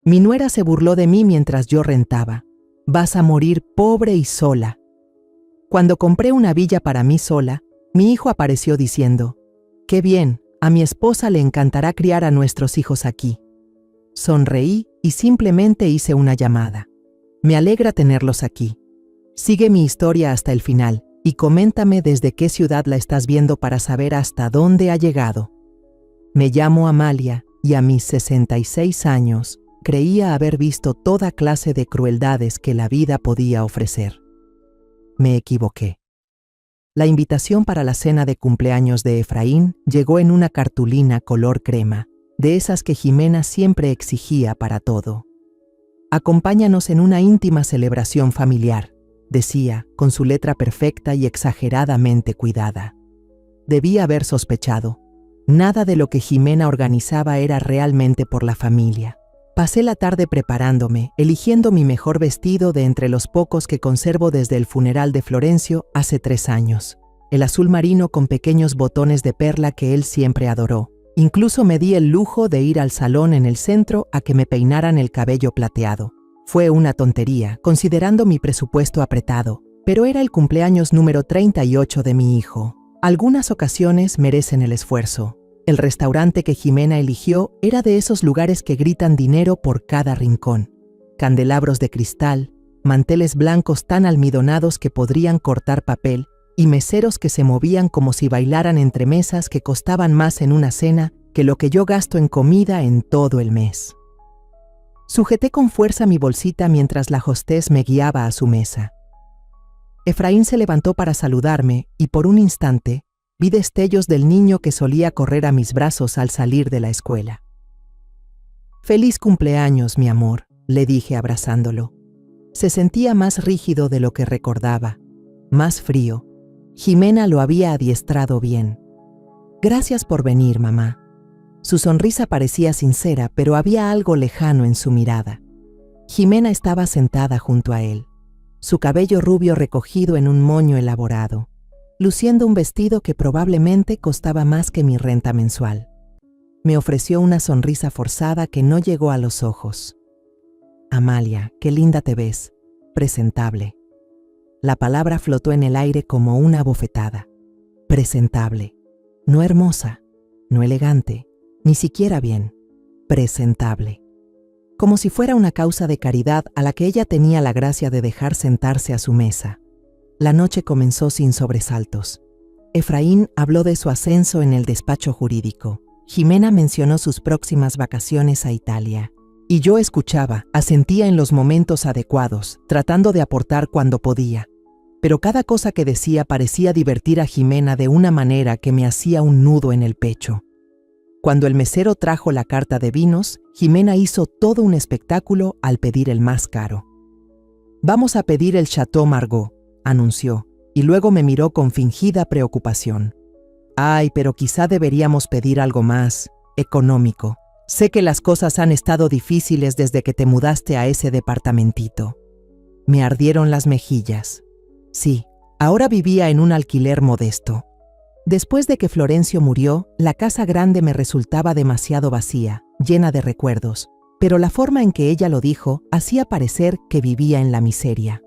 Mi nuera se burló de mí mientras yo rentaba. Vas a morir pobre y sola. Cuando compré una villa para mí sola, mi hijo apareció diciendo, «Qué bien, a mi esposa le encantará criar a nuestros hijos aquí». Sonreí y simplemente hice una llamada. Me alegra tenerlos aquí. Sigue mi historia hasta el final y coméntame desde qué ciudad la estás viendo para saber hasta dónde ha llegado. Me llamo Amalia y a mis 66 años creía haber visto toda clase de crueldades que la vida podía ofrecer. Me equivoqué. La invitación para la cena de cumpleaños de Efraín llegó en una cartulina color crema, de esas que Jimena siempre exigía para todo. «Acompáñanos en una íntima celebración familiar», decía, con su letra perfecta y exageradamente cuidada. Debí haber sospechado. Nada de lo que Jimena organizaba era realmente por la familia. Pasé la tarde preparándome, eligiendo mi mejor vestido de entre los pocos que conservo desde el funeral de Florencio hace 3 años. El azul marino con pequeños botones de perla que él siempre adoró. Incluso me di el lujo de ir al salón en el centro a que me peinaran el cabello plateado. Fue una tontería, considerando mi presupuesto apretado, pero era el cumpleaños número 38 de mi hijo. Algunas ocasiones merecen el esfuerzo. El restaurante que Jimena eligió era de esos lugares que gritan dinero por cada rincón. Candelabros de cristal, manteles blancos tan almidonados que podrían cortar papel, y meseros que se movían como si bailaran entre mesas que costaban más en una cena que lo que yo gasto en comida en todo el mes. Sujeté con fuerza mi bolsita mientras la hostess me guiaba a su mesa. Efraín se levantó para saludarme y por un instante vi destellos del niño que solía correr a mis brazos al salir de la escuela. «Feliz cumpleaños, mi amor», le dije abrazándolo. Se sentía más rígido de lo que recordaba, más frío. Jimena lo había adiestrado bien. «Gracias por venir, mamá». Su sonrisa parecía sincera, pero había algo lejano en su mirada. Jimena estaba sentada junto a él, su cabello rubio recogido en un moño elaborado, luciendo un vestido que probablemente costaba más que mi renta mensual. Me ofreció una sonrisa forzada que no llegó a los ojos. «Amalia, qué linda te ves, presentable». La palabra flotó en el aire como una bofetada. Presentable. No hermosa, no elegante, ni siquiera bien. Presentable. Como si fuera una causa de caridad a la que ella tenía la gracia de dejar sentarse a su mesa. La noche comenzó sin sobresaltos. Efraín habló de su ascenso en el despacho jurídico. Jimena mencionó sus próximas vacaciones a Italia. Y yo escuchaba, asentía en los momentos adecuados, tratando de aportar cuando podía. Pero cada cosa que decía parecía divertir a Jimena de una manera que me hacía un nudo en el pecho. Cuando el mesero trajo la carta de vinos, Jimena hizo todo un espectáculo al pedir el más caro. «Vamos a pedir el Chateau Margaux», anunció, y luego me miró con fingida preocupación. «Ay, pero quizá deberíamos pedir algo más económico. Sé que las cosas han estado difíciles desde que te mudaste a ese departamentito». Me ardieron las mejillas. Sí, ahora vivía en un alquiler modesto. Después de que Florencio murió, la casa grande me resultaba demasiado vacía, llena de recuerdos, pero la forma en que ella lo dijo hacía parecer que vivía en la miseria.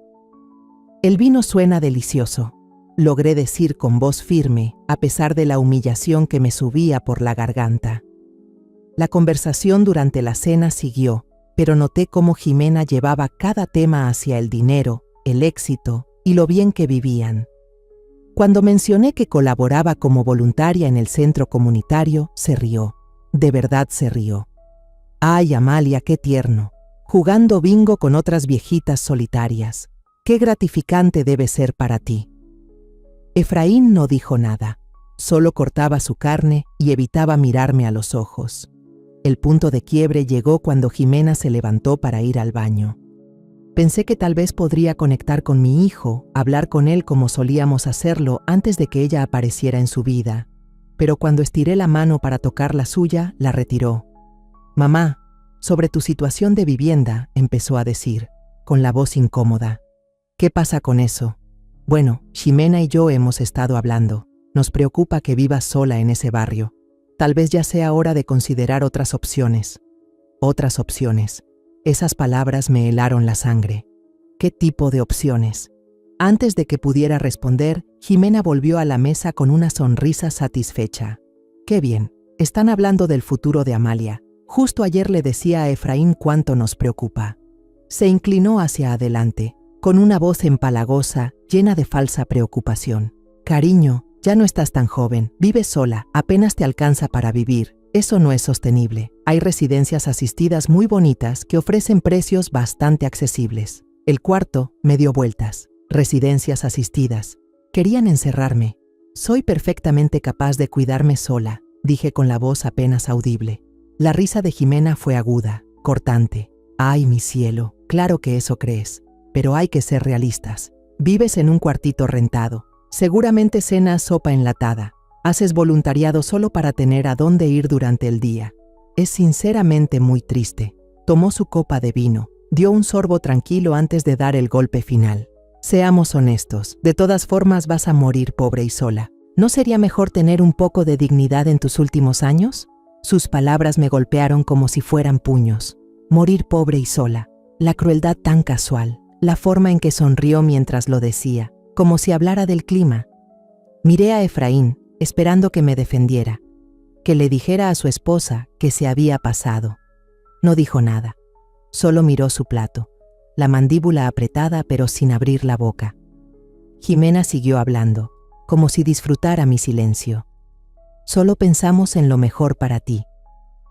«El vino suena delicioso», logré decir con voz firme, a pesar de la humillación que me subía por la garganta. La conversación durante la cena siguió, pero noté cómo Jimena llevaba cada tema hacia el dinero, el éxito y lo bien que vivían. Cuando mencioné que colaboraba como voluntaria en el centro comunitario, se rió. De verdad se rió. «Ay, Amalia, qué tierno. Jugando bingo con otras viejitas solitarias. Qué gratificante debe ser para ti». Efraín no dijo nada. Solo cortaba su carne y evitaba mirarme a los ojos. El punto de quiebre llegó cuando Jimena se levantó para ir al baño. Pensé que tal vez podría conectar con mi hijo, hablar con él como solíamos hacerlo antes de que ella apareciera en su vida, pero cuando estiré la mano para tocar la suya, la retiró. «Mamá, sobre tu situación de vivienda», empezó a decir, con la voz incómoda. «¿Qué pasa con eso?» «Bueno, Jimena y yo hemos estado hablando. Nos preocupa que vivas sola en ese barrio. Tal vez ya sea hora de considerar otras opciones». «Otras opciones». Esas palabras me helaron la sangre. ¿Qué tipo de opciones? Antes de que pudiera responder, Jimena volvió a la mesa con una sonrisa satisfecha. ¡Qué bien! Están hablando del futuro de Amalia. Justo ayer le decía a Efraín cuánto nos preocupa. Se inclinó hacia adelante, con una voz empalagosa, llena de falsa preocupación. Cariño, ya no estás tan joven, vives sola, apenas te alcanza para vivir. Eso no es sostenible. Hay residencias asistidas muy bonitas que ofrecen precios bastante accesibles. El cuarto me dio vueltas. Residencias asistidas. Querían encerrarme. Soy perfectamente capaz de cuidarme sola, dije con la voz apenas audible. La risa de Jimena fue aguda, cortante. Ay, mi cielo, claro que eso crees. Pero hay que ser realistas. Vives en un cuartito rentado. Seguramente cenas sopa enlatada. Haces voluntariado solo para tener a dónde ir durante el día. Es sinceramente muy triste. Tomó su copa de vino, dio un sorbo tranquilo antes de dar el golpe final. Seamos honestos, de todas formas vas a morir pobre y sola. ¿No sería mejor tener un poco de dignidad en tus últimos años? Sus palabras me golpearon como si fueran puños. Morir pobre y sola. La crueldad tan casual, la forma en que sonrió mientras lo decía, como si hablara del clima. Miré a Efraín, esperando que me defendiera, que le dijera a su esposa que se había pasado. No dijo nada, solo miró su plato, la mandíbula apretada pero sin abrir la boca. Jimena siguió hablando, como si disfrutara mi silencio. Solo pensamos en lo mejor para ti.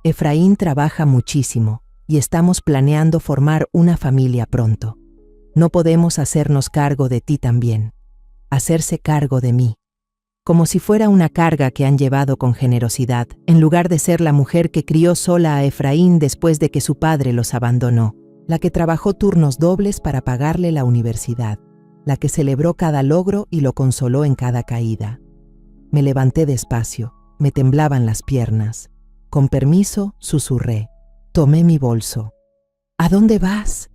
Efraín trabaja muchísimo y estamos planeando formar una familia pronto. No podemos hacernos cargo de ti también, hacerse cargo de mí. Como si fuera una carga que han llevado con generosidad, en lugar de ser la mujer que crió sola a Efraín después de que su padre los abandonó, la que trabajó turnos dobles para pagarle la universidad, la que celebró cada logro y lo consoló en cada caída. Me levanté despacio, me temblaban las piernas. Con permiso, susurré. Tomé mi bolso. ¿A dónde vas?,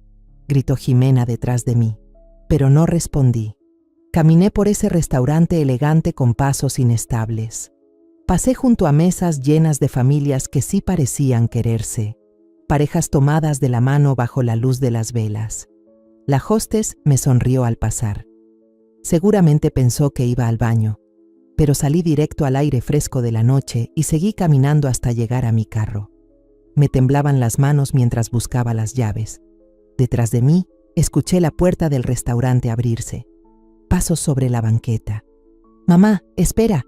gritó Jimena detrás de mí, pero no respondí. Caminé por ese restaurante elegante con pasos inestables. Pasé junto a mesas llenas de familias que sí parecían quererse, parejas tomadas de la mano bajo la luz de las velas. La hostess me sonrió al pasar. Seguramente pensó que iba al baño, pero salí directo al aire fresco de la noche y seguí caminando hasta llegar a mi carro. Me temblaban las manos mientras buscaba las llaves. Detrás de mí, escuché la puerta del restaurante abrirse. Pasos sobre la banqueta. «Mamá, espera»,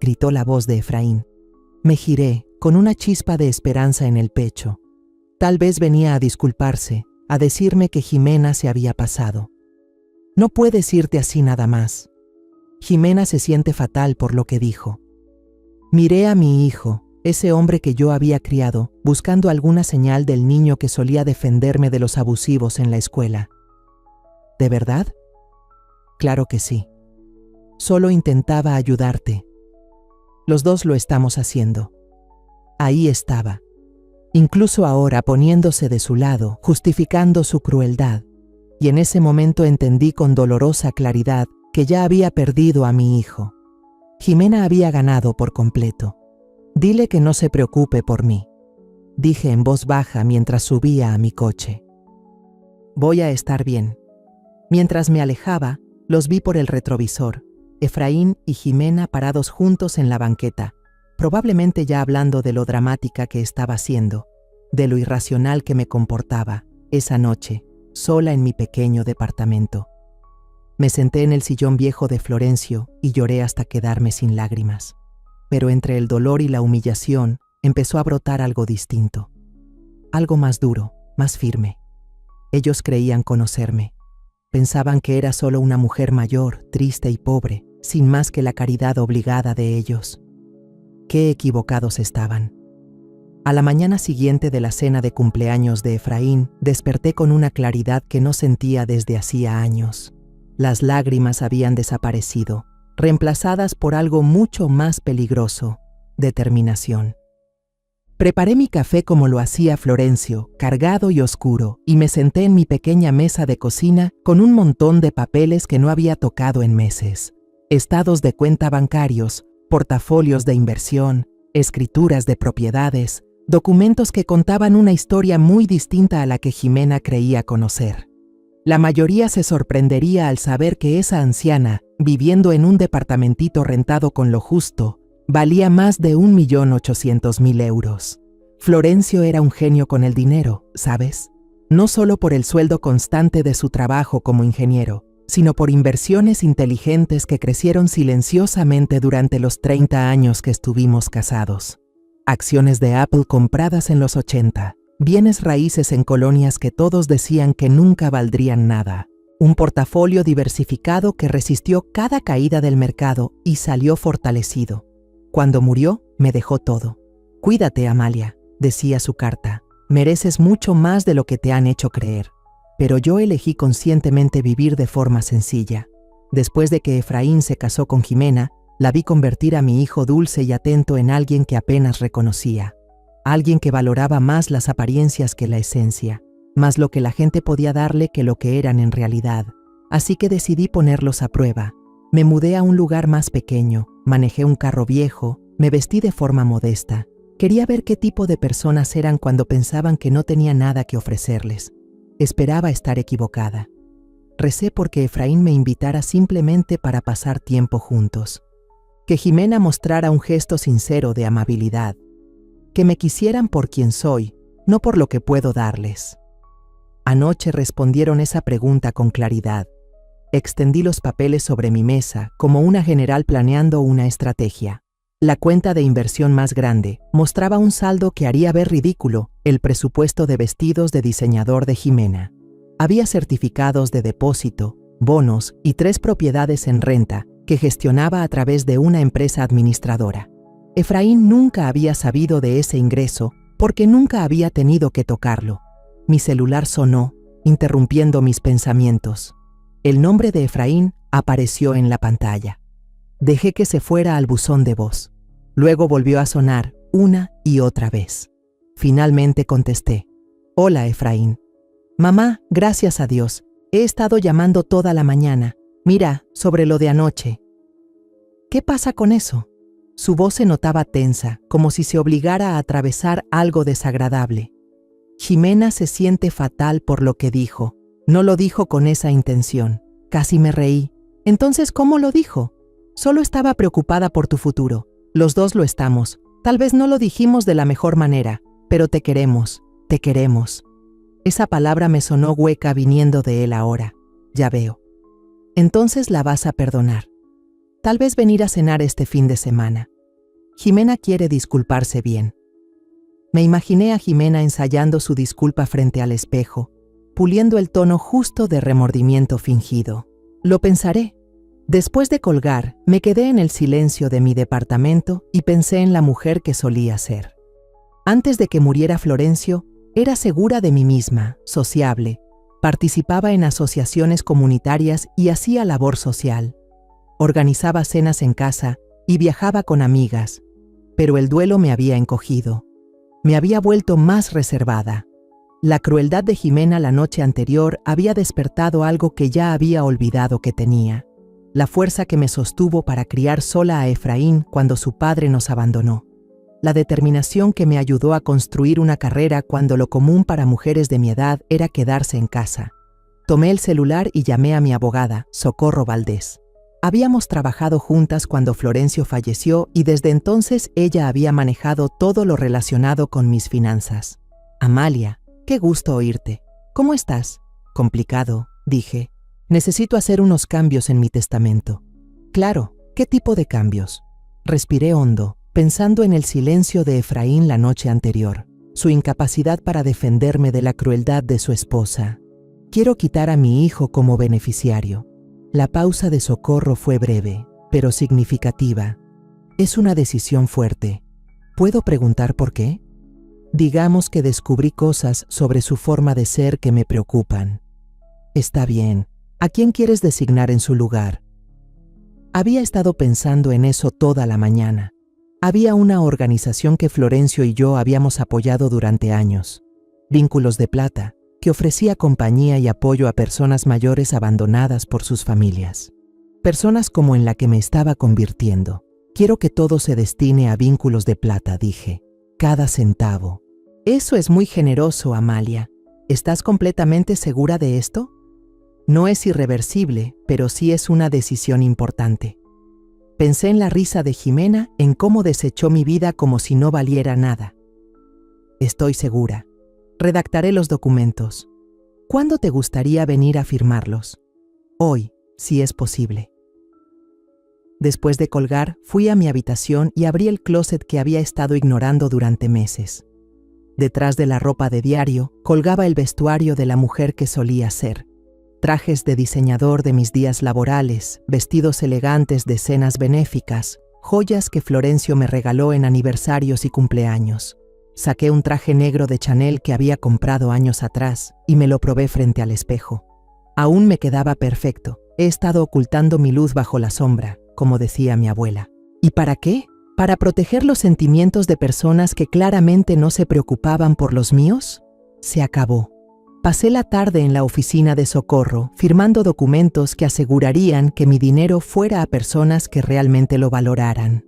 gritó la voz de Efraín. Me giré, con una chispa de esperanza en el pecho. Tal vez venía a disculparse, a decirme que Jimena se había pasado. «No puedes irte así nada más. Jimena se siente fatal por lo que dijo». Miré a mi hijo, ese hombre que yo había criado, buscando alguna señal del niño que solía defenderme de los abusivos en la escuela. ¿De verdad? Claro que sí. Solo intentaba ayudarte. Los dos lo estamos haciendo. Ahí estaba. Incluso ahora poniéndose de su lado, justificando su crueldad. Y en ese momento entendí con dolorosa claridad que ya había perdido a mi hijo. Jimena había ganado por completo. Dile que no se preocupe por mí, dije en voz baja mientras subía a mi coche. Voy a estar bien. Mientras me alejaba, los vi por el retrovisor, Efraín y Jimena parados juntos en la banqueta, probablemente ya hablando de lo dramática que estaba siendo, de lo irracional que me comportaba esa noche, sola en mi pequeño departamento. Me senté en el sillón viejo de Florencio y lloré hasta quedarme sin lágrimas. Pero entre el dolor y la humillación empezó a brotar algo distinto. Algo más duro, más firme. Ellos creían conocerme. Pensaban que era solo una mujer mayor, triste y pobre, sin más que la caridad obligada de ellos. Qué equivocados estaban. A la mañana siguiente de la cena de cumpleaños de Efraín, desperté con una claridad que no sentía desde hacía años. Las lágrimas habían desaparecido, reemplazadas por algo mucho más peligroso: determinación. Preparé mi café como lo hacía Florencio, cargado y oscuro, y me senté en mi pequeña mesa de cocina con un montón de papeles que no había tocado en meses. Estados de cuenta bancarios, portafolios de inversión, escrituras de propiedades, documentos que contaban una historia muy distinta a la que Jimena creía conocer. La mayoría se sorprendería al saber que esa anciana, viviendo en un departamentito rentado con lo justo, valía más de 1.800.000 euros. Florencio era un genio con el dinero, ¿sabes? No solo por el sueldo constante de su trabajo como ingeniero, sino por inversiones inteligentes que crecieron silenciosamente durante los 30 años que estuvimos casados. Acciones de Apple compradas en los 80, bienes raíces en colonias que todos decían que nunca valdrían nada, un portafolio diversificado que resistió cada caída del mercado y salió fortalecido. Cuando murió, me dejó todo. Cuídate, Amalia, decía su carta. Mereces mucho más de lo que te han hecho creer. Pero yo elegí conscientemente vivir de forma sencilla. Después de que Efraín se casó con Jimena, la vi convertir a mi hijo dulce y atento en alguien que apenas reconocía. Alguien que valoraba más las apariencias que la esencia, más lo que la gente podía darle que lo que eran en realidad. Así que decidí ponerlos a prueba. Me mudé a un lugar más pequeño, manejé un carro viejo, me vestí de forma modesta. Quería ver qué tipo de personas eran cuando pensaban que no tenía nada que ofrecerles. Esperaba estar equivocada. Recé porque Efraín me invitara simplemente para pasar tiempo juntos. Que Jimena mostrara un gesto sincero de amabilidad. Que me quisieran por quien soy, no por lo que puedo darles. Anoche respondieron esa pregunta con claridad. Extendí los papeles sobre mi mesa como una general planeando una estrategia. La cuenta de inversión más grande mostraba un saldo que haría ver ridículo el presupuesto de vestidos de diseñador de Jimena. Había certificados de depósito, bonos y 3 propiedades en renta que gestionaba a través de una empresa administradora. Efraín nunca había sabido de ese ingreso porque nunca había tenido que tocarlo. Mi celular sonó, interrumpiendo mis pensamientos. El nombre de Efraín apareció en la pantalla. Dejé que se fuera al buzón de voz. Luego volvió a sonar una y otra vez. Finalmente contesté. Hola, Efraín. Mamá, gracias a Dios. He estado llamando toda la mañana. Mira, sobre lo de anoche. ¿Qué pasa con eso? Su voz se notaba tensa, como si se obligara a atravesar algo desagradable. Jimena se siente fatal por lo que dijo. No lo dijo con esa intención. Casi me reí. Entonces, ¿cómo lo dijo? Solo estaba preocupada por tu futuro. Los dos lo estamos. Tal vez no lo dijimos de la mejor manera, pero te queremos, te queremos. Esa palabra me sonó hueca viniendo de él ahora. Ya veo. Entonces la vas a perdonar. Tal vez venir a cenar este fin de semana. Jimena quiere disculparse bien. Me imaginé a Jimena ensayando su disculpa frente al espejo, puliendo el tono justo de remordimiento fingido. Lo pensaré. Después de colgar, me quedé en el silencio de mi departamento y pensé en la mujer que solía ser. Antes de que muriera Florencio, era segura de mí misma, sociable, participaba en asociaciones comunitarias y hacía labor social. Organizaba cenas en casa y viajaba con amigas, pero el duelo me había encogido. Me había vuelto más reservada. La crueldad de Jimena la noche anterior había despertado algo que ya había olvidado que tenía. La fuerza que me sostuvo para criar sola a Efraín cuando su padre nos abandonó. La determinación que me ayudó a construir una carrera cuando lo común para mujeres de mi edad era quedarse en casa. Tomé el celular y llamé a mi abogada, Socorro Valdés. Habíamos trabajado juntas cuando Florencio falleció y desde entonces ella había manejado todo lo relacionado con mis finanzas. Amalia, qué gusto oírte. ¿Cómo estás? Complicado, dije. Necesito hacer unos cambios en mi testamento. Claro, ¿qué tipo de cambios? Respiré hondo, pensando en el silencio de Efraín la noche anterior, su incapacidad para defenderme de la crueldad de su esposa. Quiero quitar a mi hijo como beneficiario. La pausa de Socorro fue breve, pero significativa. Es una decisión fuerte. ¿Puedo preguntar por qué? Digamos que descubrí cosas sobre su forma de ser que me preocupan. Está bien. ¿A quién quieres designar en su lugar? Había estado pensando en eso toda la mañana. Había una organización que Florencio y yo habíamos apoyado durante años, Vínculos de Plata, que ofrecía compañía y apoyo a personas mayores abandonadas por sus familias. Personas como en la que me estaba convirtiendo. Quiero que todo se destine a Vínculos de Plata, dije. cada centavo. Eso es muy generoso, Amalia. ¿Estás completamente segura de esto? No es irreversible, pero sí es una decisión importante. Pensé en la risa de Jimena, en cómo desechó mi vida como si no valiera nada. Estoy segura. Redactaré los documentos. ¿Cuándo te gustaría venir a firmarlos? Hoy, si es posible. Después de colgar, fui a mi habitación y abrí el closet que había estado ignorando durante meses. Detrás de la ropa de diario, colgaba el vestuario de la mujer que solía ser. Trajes de diseñador de mis días laborales, vestidos elegantes de cenas benéficas, joyas que Florencio me regaló en aniversarios y cumpleaños. Saqué un traje negro de Chanel que había comprado años atrás y me lo probé frente al espejo. Aún me quedaba perfecto. He estado ocultando mi luz bajo la sombra, como decía mi abuela. ¿Y para qué? ¿Para proteger los sentimientos de personas que claramente no se preocupaban por los míos? Se acabó. Pasé la tarde en la oficina de Socorro, firmando documentos que asegurarían que mi dinero fuera a personas que realmente lo valoraran.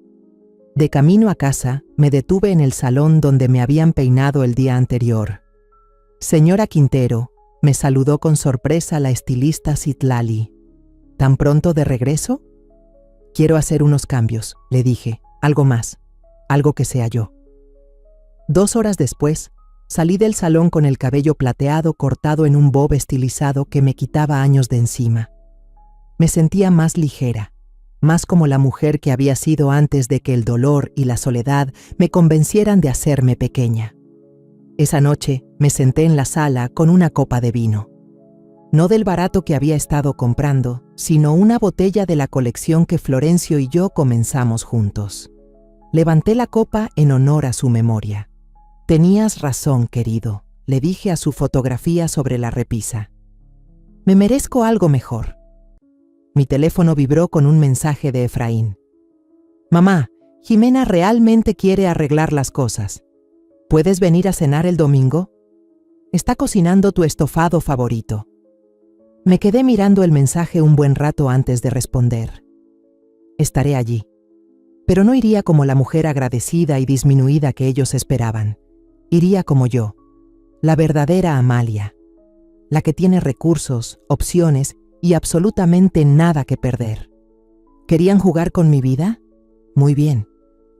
De camino a casa, me detuve en el salón donde me habían peinado el día anterior. Señora Quintero, me saludó con sorpresa la estilista Citlali. ¿Tan pronto de regreso? Quiero hacer unos cambios, le dije. Algo más, algo que sea yo. 2 horas después, salí del salón con el cabello plateado cortado en un bob estilizado que me quitaba años de encima. Me sentía más ligera, más como la mujer que había sido antes de que el dolor y la soledad me convencieran de hacerme pequeña. Esa noche me senté en la sala con una copa de vino. No del barato que había estado comprando, sino una botella de la colección que Florencio y yo comenzamos juntos. Levanté la copa en honor a su memoria. Tenías razón, querido, le dije a su fotografía sobre la repisa. Me merezco algo mejor. Mi teléfono vibró con un mensaje de Efraín. Mamá, Jimena realmente quiere arreglar las cosas. ¿Puedes venir a cenar el domingo? Está cocinando tu estofado favorito. Me quedé mirando el mensaje un buen rato antes de responder. Estaré allí. Pero no iría como la mujer agradecida y disminuida que ellos esperaban. Iría como yo, la verdadera Amalia, la que tiene recursos, opciones y absolutamente nada que perder. ¿Querían jugar con mi vida? Muy bien,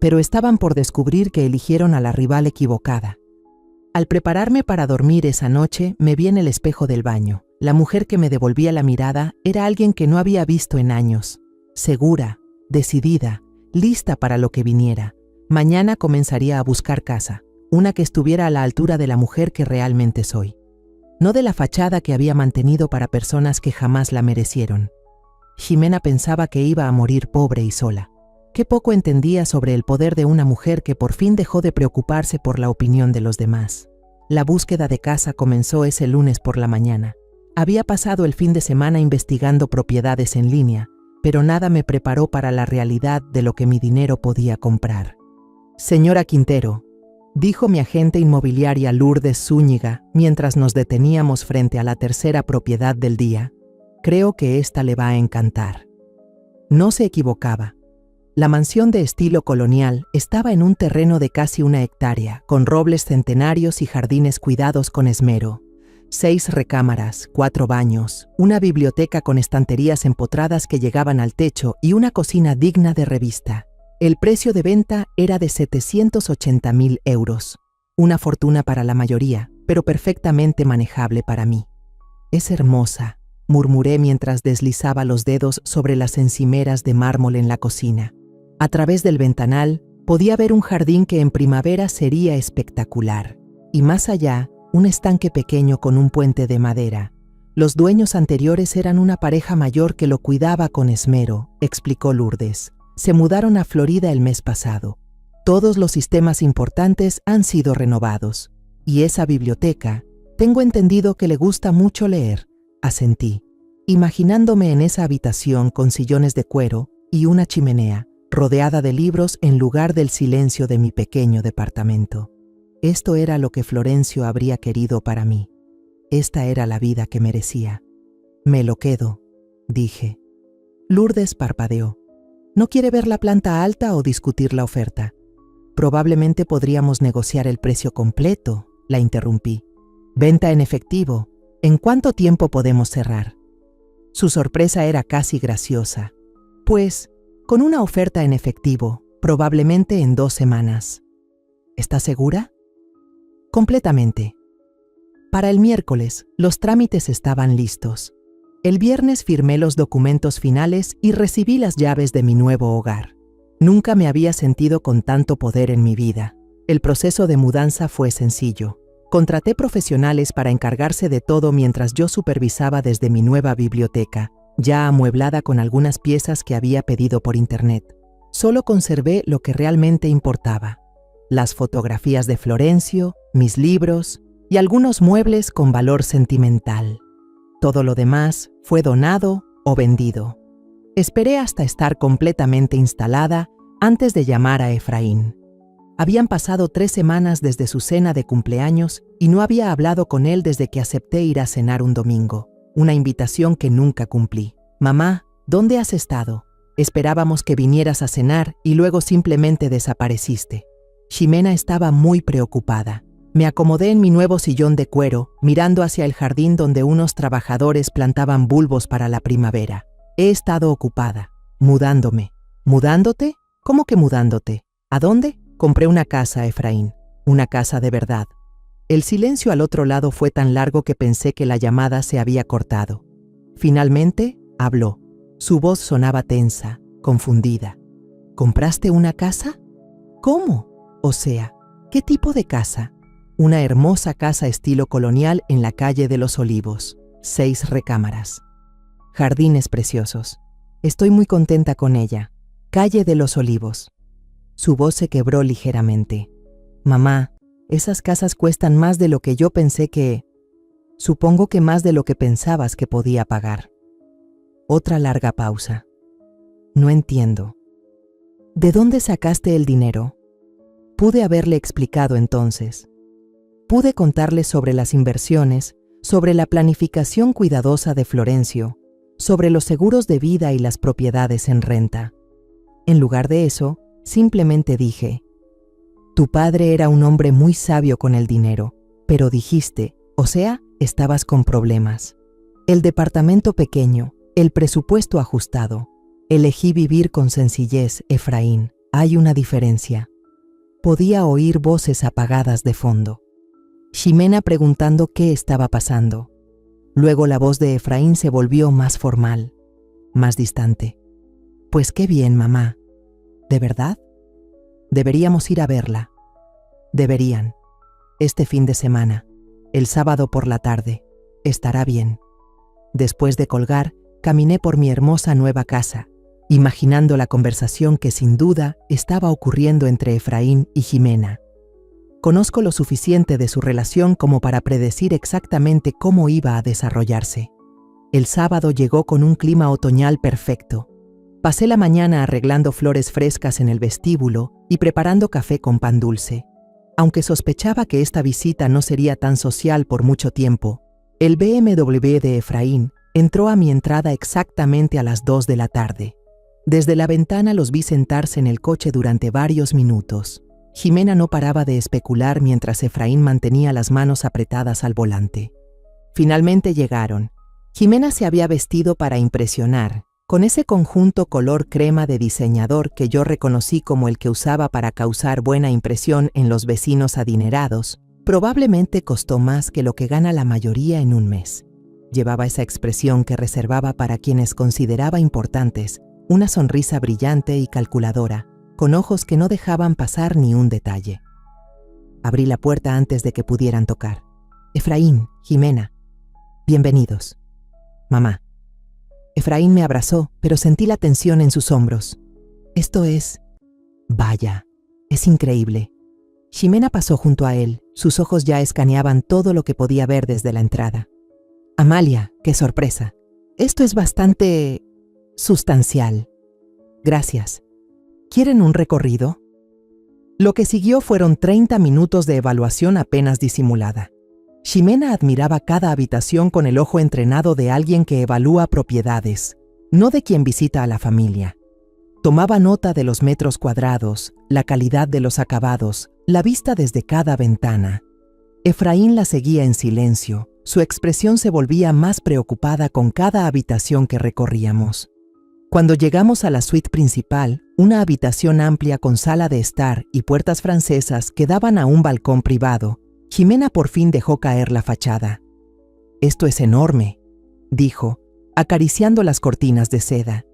pero estaban por descubrir que eligieron a la rival equivocada. Al prepararme para dormir esa noche, me vi en el espejo del baño. La mujer que me devolvía la mirada era alguien que no había visto en años. Segura, decidida, lista para lo que viniera. Mañana comenzaría a buscar casa, una que estuviera a la altura de la mujer que realmente soy. No de la fachada que había mantenido para personas que jamás la merecieron. Jimena pensaba que iba a morir pobre y sola. Qué poco entendía sobre el poder de una mujer que por fin dejó de preocuparse por la opinión de los demás. La búsqueda de casa comenzó ese lunes por la mañana. Había pasado el fin de semana investigando propiedades en línea, pero nada me preparó para la realidad de lo que mi dinero podía comprar. Señora Quintero, dijo mi agente inmobiliaria Lourdes Zúñiga mientras nos deteníamos frente a la tercera propiedad del día, creo que esta le va a encantar. No se equivocaba. La mansión de estilo colonial estaba en un terreno de casi 1 hectárea, con robles centenarios y jardines cuidados con esmero. 6 recámaras, 4 baños, una biblioteca con estanterías empotradas que llegaban al techo y una cocina digna de revista. El precio de venta era de 780.000 euros. Una fortuna para la mayoría, pero perfectamente manejable para mí. Es hermosa, murmuré mientras deslizaba los dedos sobre las encimeras de mármol en la cocina. A través del ventanal podía ver un jardín que en primavera sería espectacular. Y más allá, un estanque pequeño con un puente de madera. Los dueños anteriores eran una pareja mayor que lo cuidaba con esmero, explicó Lourdes. Se mudaron a Florida el mes pasado. Todos los sistemas importantes han sido renovados. Y esa biblioteca, tengo entendido que le gusta mucho leer, asentí, imaginándome en esa habitación con sillones de cuero y una chimenea, rodeada de libros en lugar del silencio de mi pequeño departamento. Esto era lo que Florencio habría querido para mí. Esta era la vida que merecía. Me lo quedo, dije. Lourdes parpadeó. ¿No quiere ver la planta alta o discutir la oferta? Probablemente podríamos negociar el precio completo, la interrumpí. Venta en efectivo. ¿En cuánto tiempo podemos cerrar? Su sorpresa era casi graciosa. Pues, con una oferta en efectivo, probablemente en 2 semanas. ¿Estás segura? Completamente. Para el miércoles, los trámites estaban listos. El viernes firmé los documentos finales y recibí las llaves de mi nuevo hogar. Nunca me había sentido con tanto poder en mi vida. El proceso de mudanza fue sencillo. Contraté profesionales para encargarse de todo mientras yo supervisaba desde mi nueva biblioteca, ya amueblada con algunas piezas que había pedido por internet. Solo conservé lo que realmente importaba: las fotografías de Florencio, mis libros y algunos muebles con valor sentimental. Todo lo demás fue donado o vendido. Esperé hasta estar completamente instalada antes de llamar a Efraín. Habían pasado 3 semanas desde su cena de cumpleaños y no había hablado con él desde que acepté ir a cenar un domingo, una invitación que nunca cumplí. Mamá, ¿dónde has estado? Esperábamos que vinieras a cenar y luego simplemente desapareciste. Ximena estaba muy preocupada. Me acomodé en mi nuevo sillón de cuero, mirando hacia el jardín donde unos trabajadores plantaban bulbos para la primavera. He estado ocupada, mudándome. ¿Mudándote? ¿Cómo que mudándote? ¿A dónde? Compré una casa, Efraín. Una casa de verdad. El silencio al otro lado fue tan largo que pensé que la llamada se había cortado. Finalmente, habló. Su voz sonaba tensa, confundida. ¿Compraste una casa? ¿Cómo? O sea, ¿qué tipo de casa? Una hermosa casa estilo colonial en la calle de los Olivos. 6 recámaras. Jardines preciosos. Estoy muy contenta con ella. Calle de los Olivos. Su voz se quebró ligeramente. Mamá, esas casas cuestan más de lo que yo pensé que... Supongo que más de lo que pensabas que podía pagar. Otra larga pausa. No entiendo. ¿De dónde sacaste el dinero? Pude haberle explicado entonces. Pude contarle sobre las inversiones, sobre la planificación cuidadosa de Florencio, sobre los seguros de vida y las propiedades en renta. En lugar de eso, simplemente dije: tu padre era un hombre muy sabio con el dinero, pero dijiste, o sea, estabas con problemas. El departamento pequeño, el presupuesto ajustado. Elegí vivir con sencillez, Efraín. Hay una diferencia. Podía oír voces apagadas de fondo. Ximena preguntando qué estaba pasando. Luego la voz de Efraín se volvió más formal, más distante. Pues qué bien, mamá. ¿De verdad? Deberíamos ir a verla. Deberían. Este fin de semana, el sábado por la tarde. Estará bien. Después de colgar, caminé por mi hermosa nueva casa, imaginando la conversación que sin duda estaba ocurriendo entre Efraín y Ximena. Conozco lo suficiente de su relación como para predecir exactamente cómo iba a desarrollarse. El sábado llegó con un clima otoñal perfecto. Pasé la mañana arreglando flores frescas en el vestíbulo y preparando café con pan dulce. Aunque sospechaba que esta visita no sería tan social por mucho tiempo, el BMW de Efraín entró a mi entrada exactamente a las 2 de la tarde. Desde la ventana los vi sentarse en el coche durante varios minutos. Ximena no paraba de especular mientras Efraín mantenía las manos apretadas al volante. Finalmente llegaron. Ximena se había vestido para impresionar, con ese conjunto color crema de diseñador que yo reconocí como el que usaba para causar buena impresión en los vecinos adinerados. Probablemente costó más que lo que gana la mayoría en un mes. Llevaba esa expresión que reservaba para quienes consideraba importantes, una sonrisa brillante y calculadora, con ojos que no dejaban pasar ni un detalle. Abrí la puerta antes de que pudieran tocar. Efraín, Ximena, bienvenidos. Mamá. Efraín me abrazó, pero sentí la tensión en sus hombros. Esto es... Vaya, es increíble. Ximena pasó junto a él, sus ojos ya escaneaban todo lo que podía ver desde la entrada. Amalia, qué sorpresa. Esto es bastante... sustancial. Gracias. ¿Quieren un recorrido? Lo que siguió fueron 30 minutos de evaluación apenas disimulada. Ximena admiraba cada habitación con el ojo entrenado de alguien que evalúa propiedades, no de quien visita a la familia. Tomaba nota de los metros cuadrados, la calidad de los acabados, la vista desde cada ventana. Efraín la seguía en silencio. Su expresión se volvía más preocupada con cada habitación que recorríamos. Cuando llegamos a la suite principal, una habitación amplia con sala de estar y puertas francesas que daban a un balcón privado, Jimena por fin dejó caer la fachada. «Esto es enorme», dijo, acariciando las cortinas de seda.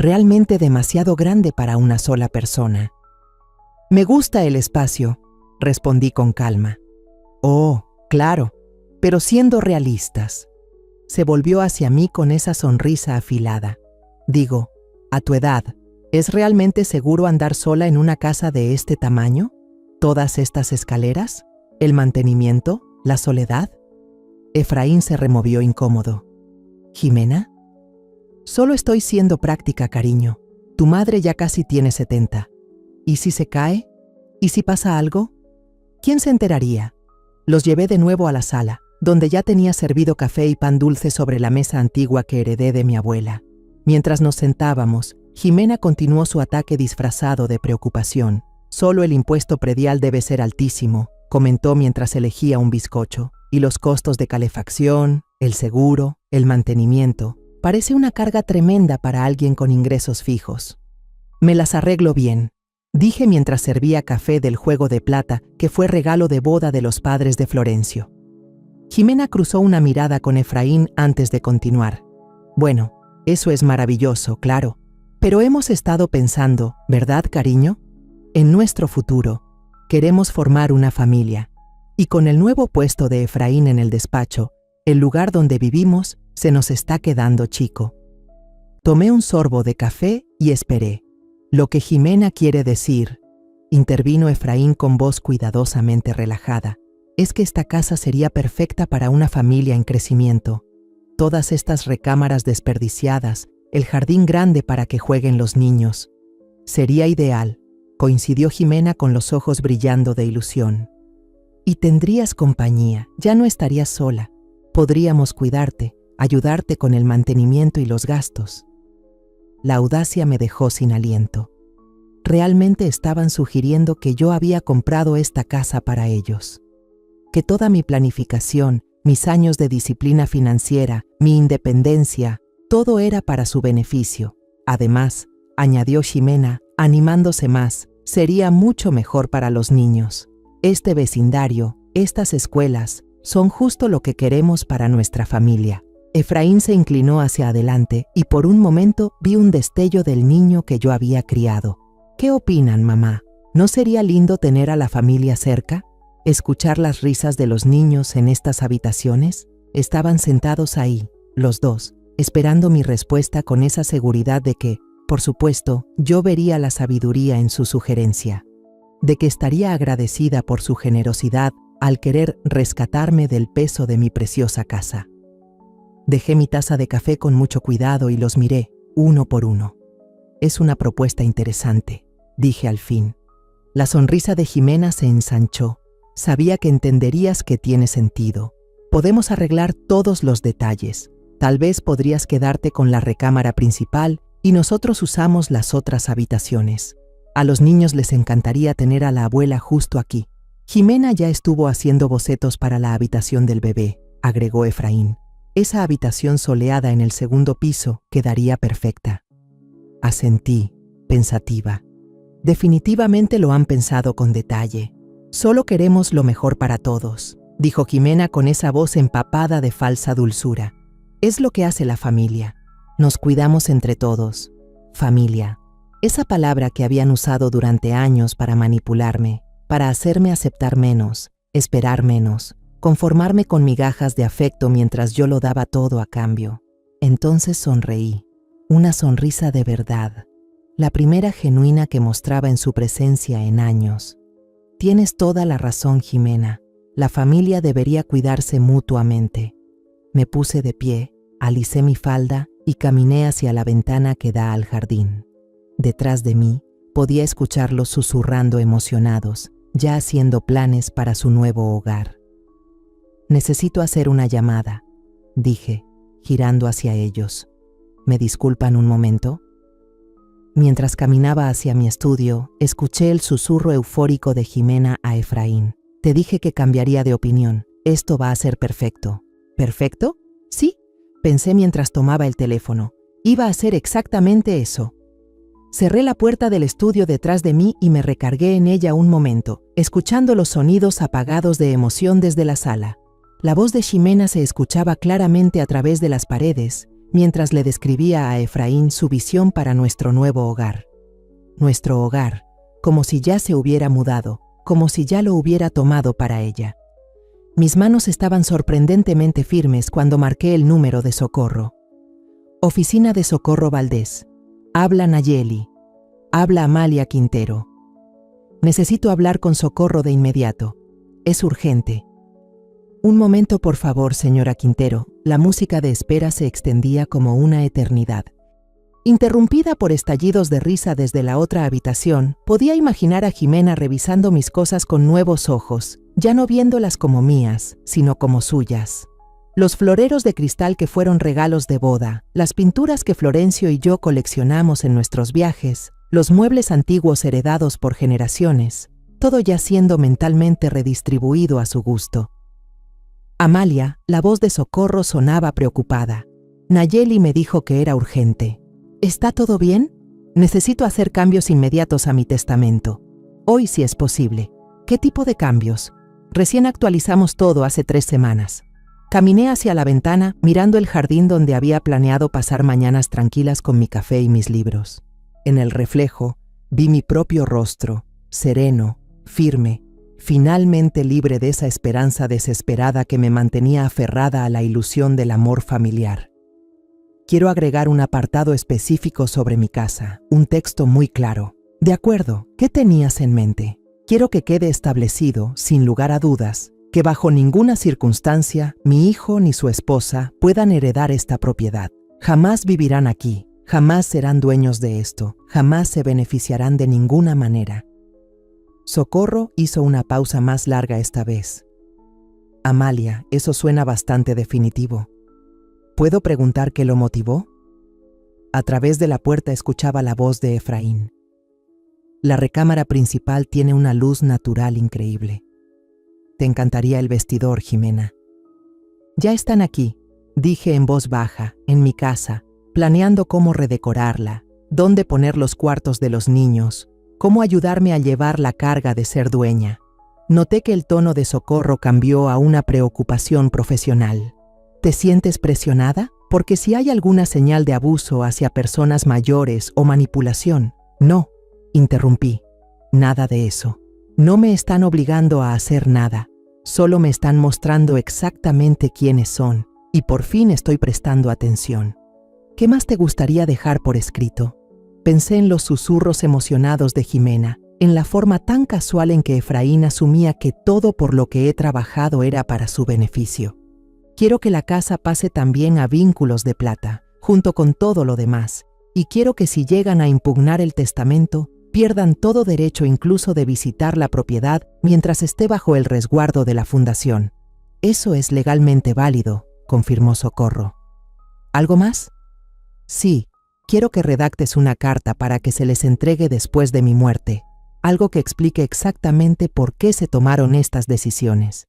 «Realmente demasiado grande para una sola persona». «Me gusta el espacio», respondí con calma. «Oh, claro, pero siendo realistas». Se volvió hacia mí con esa sonrisa afilada. «Digo, a tu edad, ¿es realmente seguro andar sola en una casa de este tamaño? ¿Todas estas escaleras? ¿El mantenimiento? ¿La soledad?». Efraín se removió incómodo. «¿Jimena?». «Solo estoy siendo práctica, cariño. Tu madre ya casi tiene 70. ¿Y si se cae? ¿Y si pasa algo? ¿Quién se enteraría?». Los llevé de nuevo a la sala, donde ya tenía servido café y pan dulce sobre la mesa antigua que heredé de mi abuela. Mientras nos sentábamos, Jimena continuó su ataque disfrazado de preocupación. «Solo el impuesto predial debe ser altísimo», comentó mientras elegía un bizcocho. «Y los costos de calefacción, el seguro, el mantenimiento. Parece una carga tremenda para alguien con ingresos fijos». «Me las arreglo bien», dije mientras servía café del juego de plata que fue regalo de boda de los padres de Florencio. Jimena cruzó una mirada con Efraín antes de continuar. «Bueno, eso es maravilloso, claro. Pero hemos estado pensando, ¿verdad, cariño? En nuestro futuro. Queremos formar una familia. Y con el nuevo puesto de Efraín en el despacho, el lugar donde vivimos se nos está quedando chico». Tomé un sorbo de café y esperé. «Lo que Jimena quiere decir», intervino Efraín con voz cuidadosamente relajada, «es que esta casa sería perfecta para una familia en crecimiento. Todas estas recámaras desperdiciadas, el jardín grande para que jueguen los niños. Sería ideal», coincidió Jimena con los ojos brillando de ilusión. «Y tendrías compañía, ya no estarías sola. Podríamos cuidarte, ayudarte con el mantenimiento y los gastos». La audacia me dejó sin aliento. Realmente estaban sugiriendo que yo había comprado esta casa para ellos. Que toda mi planificación, mis años de disciplina financiera, mi independencia, todo era para su beneficio. Además, añadió Jimena, animándose más, sería mucho mejor para los niños. Este vecindario, estas escuelas, son justo lo que queremos para nuestra familia. Efraín se inclinó hacia adelante y por un momento vi un destello del niño que yo había criado. «¿Qué opinan, mamá? ¿No sería lindo tener a la familia cerca? ¿Escuchar las risas de los niños en estas habitaciones?» Estaban sentados ahí, los dos, esperando mi respuesta con esa seguridad de que, por supuesto, yo vería la sabiduría en su sugerencia. De que estaría agradecida por su generosidad al querer rescatarme del peso de mi preciosa casa. Dejé mi taza de café con mucho cuidado y los miré, uno por uno. «Es una propuesta interesante», dije al fin. La sonrisa de Jimena se ensanchó. «Sabía que entenderías que tiene sentido. Podemos arreglar todos los detalles. Tal vez podrías quedarte con la recámara principal y nosotros usamos las otras habitaciones. A los niños les encantaría tener a la abuela justo aquí». «Jimena ya estuvo haciendo bocetos para la habitación del bebé», agregó Efraín. «Esa habitación soleada en el segundo piso quedaría perfecta». Asentí, pensativa. «Definitivamente lo han pensado con detalle. Solo queremos lo mejor para todos», dijo Jimena con esa voz empapada de falsa dulzura. «Es lo que hace la familia. Nos cuidamos entre todos. Familia. Esa palabra que habían usado durante años para manipularme, para hacerme aceptar menos, esperar menos, conformarme con migajas de afecto mientras yo lo daba todo a cambio». Entonces sonreí, una sonrisa de verdad, la primera genuina que mostraba en su presencia en años. «Tienes toda la razón, Jimena. La familia debería cuidarse mutuamente». Me puse de pie, alicé mi falda y caminé hacia la ventana que da al jardín. Detrás de mí podía escucharlos susurrando emocionados, ya haciendo planes para su nuevo hogar. «Necesito hacer una llamada», dije, girando hacia ellos. «¿Me disculpan un momento?». Mientras caminaba hacia mi estudio, escuché el susurro eufórico de Jimena a Efraín. Te dije que cambiaría de opinión. Esto va a ser perfecto. ¿Perfecto? Sí, pensé mientras tomaba el teléfono. Iba a ser exactamente eso. Cerré la puerta del estudio detrás de mí y me recargué en ella un momento, escuchando los sonidos apagados de emoción desde la sala. La voz de Ximena se escuchaba claramente a través de las paredes, mientras le describía a Efraín su visión para nuestro nuevo hogar. Nuestro hogar, como si ya se hubiera mudado, como si ya lo hubiera tomado para ella. Mis manos estaban sorprendentemente firmes cuando marqué el número de Socorro. Oficina de Socorro Valdés. Habla Nayeli. Habla Amalia Quintero. Necesito hablar con Socorro de inmediato. Es urgente. Un momento, por favor, señora Quintero. La música de espera se extendía como una eternidad. Interrumpida por estallidos de risa desde la otra habitación, podía imaginar a Jimena revisando mis cosas con nuevos ojos, ya no viéndolas como mías, sino como suyas. Los floreros de cristal que fueron regalos de boda, las pinturas que Florencio y yo coleccionamos en nuestros viajes, los muebles antiguos heredados por generaciones, todo ya siendo mentalmente redistribuido a su gusto. Amalia, la voz de Socorro sonaba preocupada. Nayeli me dijo que era urgente. ¿Está todo bien? Necesito hacer cambios inmediatos a mi testamento. Hoy si es posible. ¿Qué tipo de cambios? Recién actualizamos todo hace 3 semanas. Caminé hacia la ventana, mirando el jardín donde había planeado pasar mañanas tranquilas con mi café y mis libros. En el reflejo, vi mi propio rostro, sereno, firme, finalmente libre de esa esperanza desesperada que me mantenía aferrada a la ilusión del amor familiar. Quiero agregar un apartado específico sobre mi casa, un texto muy claro. De acuerdo, ¿qué tenías en mente? Quiero que quede establecido, sin lugar a dudas, que bajo ninguna circunstancia mi hijo ni su esposa puedan heredar esta propiedad. Jamás vivirán aquí, jamás serán dueños de esto, jamás se beneficiarán de ninguna manera. Socorro hizo una pausa más larga esta vez. Amalia, eso suena bastante definitivo. ¿Puedo preguntar qué lo motivó? A través de la puerta escuchaba la voz de Efraín. La recámara principal tiene una luz natural increíble. Te encantaría el vestidor, Jimena. Ya están aquí, dije en voz baja, en mi casa, planeando cómo redecorarla, dónde poner los cuartos de los niños, cómo ayudarme a llevar la carga de ser dueña. Noté que el tono de Socorro cambió a una preocupación profesional. ¿Te sientes presionada? Porque si hay alguna señal de abuso hacia personas mayores o manipulación. No, interrumpí. Nada de eso. No me están obligando a hacer nada. Solo me están mostrando exactamente quiénes son. Y por fin estoy prestando atención. ¿Qué más te gustaría dejar por escrito? Pensé en los susurros emocionados de Jimena, en la forma tan casual en que Efraín asumía que todo por lo que he trabajado era para su beneficio. Quiero que la casa pase también a vínculos de plata, junto con todo lo demás, y quiero que si llegan a impugnar el testamento, pierdan todo derecho incluso de visitar la propiedad mientras esté bajo el resguardo de la fundación. Eso es legalmente válido, confirmó Socorro. ¿Algo más? Sí, quiero que redactes una carta para que se les entregue después de mi muerte, algo que explique exactamente por qué se tomaron estas decisiones.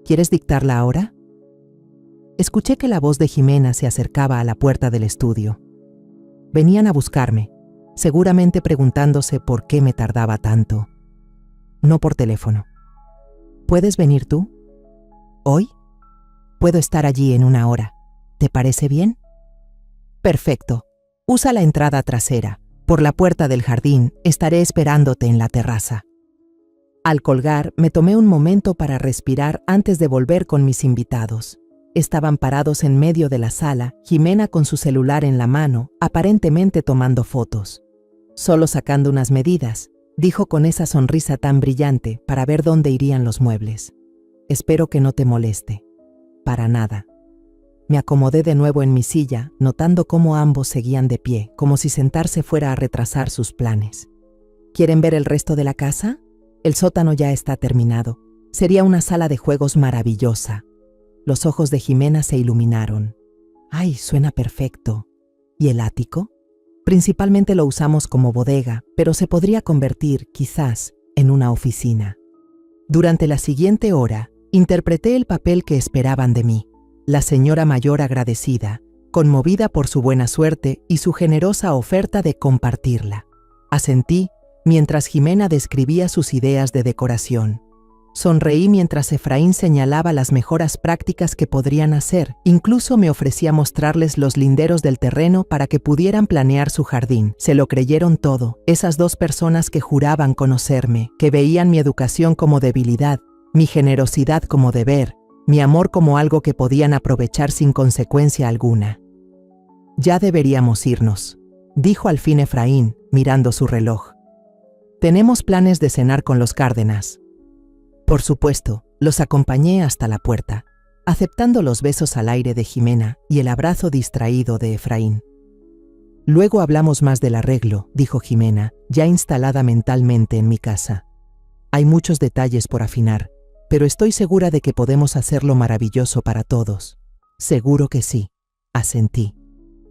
¿Quieres dictarla ahora? Escuché que la voz de Jimena se acercaba a la puerta del estudio. Venían a buscarme, seguramente preguntándose por qué me tardaba tanto. No por teléfono. ¿Puedes venir tú? ¿Hoy? Puedo estar allí en 1 hora. ¿Te parece bien? Perfecto. Usa la entrada trasera. Por la puerta del jardín estaré esperándote en la terraza. Al colgar, me tomé un momento para respirar antes de volver con mis invitados. Estaban parados en medio de la sala, Jimena con su celular en la mano, aparentemente tomando fotos. Solo sacando unas medidas, dijo con esa sonrisa tan brillante para ver dónde irían los muebles. Espero que no te moleste. Para nada. Me acomodé de nuevo en mi silla, notando cómo ambos seguían de pie, como si sentarse fuera a retrasar sus planes. ¿Quieren ver el resto de la casa? El sótano ya está terminado. Sería una sala de juegos maravillosa. Los ojos de Jimena se iluminaron. ¡Ay, suena perfecto! ¿Y el ático? Principalmente lo usamos como bodega, pero se podría convertir, quizás, en una oficina. Durante la siguiente hora, interpreté el papel que esperaban de mí. La señora mayor agradecida, conmovida por su buena suerte y su generosa oferta de compartirla. Asentí mientras Jimena describía sus ideas de decoración. Sonreí mientras Efraín señalaba las mejoras prácticas que podrían hacer. Incluso me ofrecía mostrarles los linderos del terreno para que pudieran planear su jardín. Se lo creyeron todo, esas dos personas que juraban conocerme, que veían mi educación como debilidad, mi generosidad como deber, mi amor como algo que podían aprovechar sin consecuencia alguna. Ya deberíamos irnos, dijo al fin Efraín, mirando su reloj. Tenemos planes de cenar con los Cárdenas. Por supuesto, los acompañé hasta la puerta, aceptando los besos al aire de Jimena y el abrazo distraído de Efraín. Luego hablamos más del arreglo, dijo Jimena, ya instalada mentalmente en mi casa. Hay muchos detalles por afinar, pero estoy segura de que podemos hacerlo maravilloso para todos. Seguro que sí, asentí.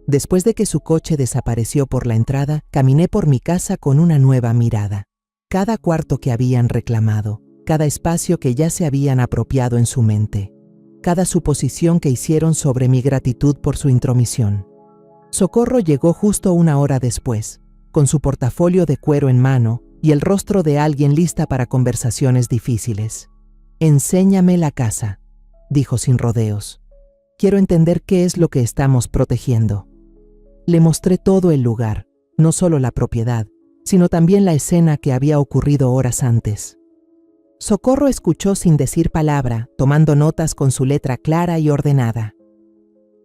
Después de que su coche desapareció por la entrada, caminé por mi casa con una nueva mirada. Cada cuarto que habían reclamado, cada espacio que ya se habían apropiado en su mente, cada suposición que hicieron sobre mi gratitud por su intromisión. Socorro llegó justo una hora después, con su portafolio de cuero en mano y el rostro de alguien lista para conversaciones difíciles. «Enséñame la casa», dijo sin rodeos. «Quiero entender qué es lo que estamos protegiendo». Le mostré todo el lugar, no solo la propiedad, sino también la escena que había ocurrido horas antes. Socorro escuchó sin decir palabra, tomando notas con su letra clara y ordenada.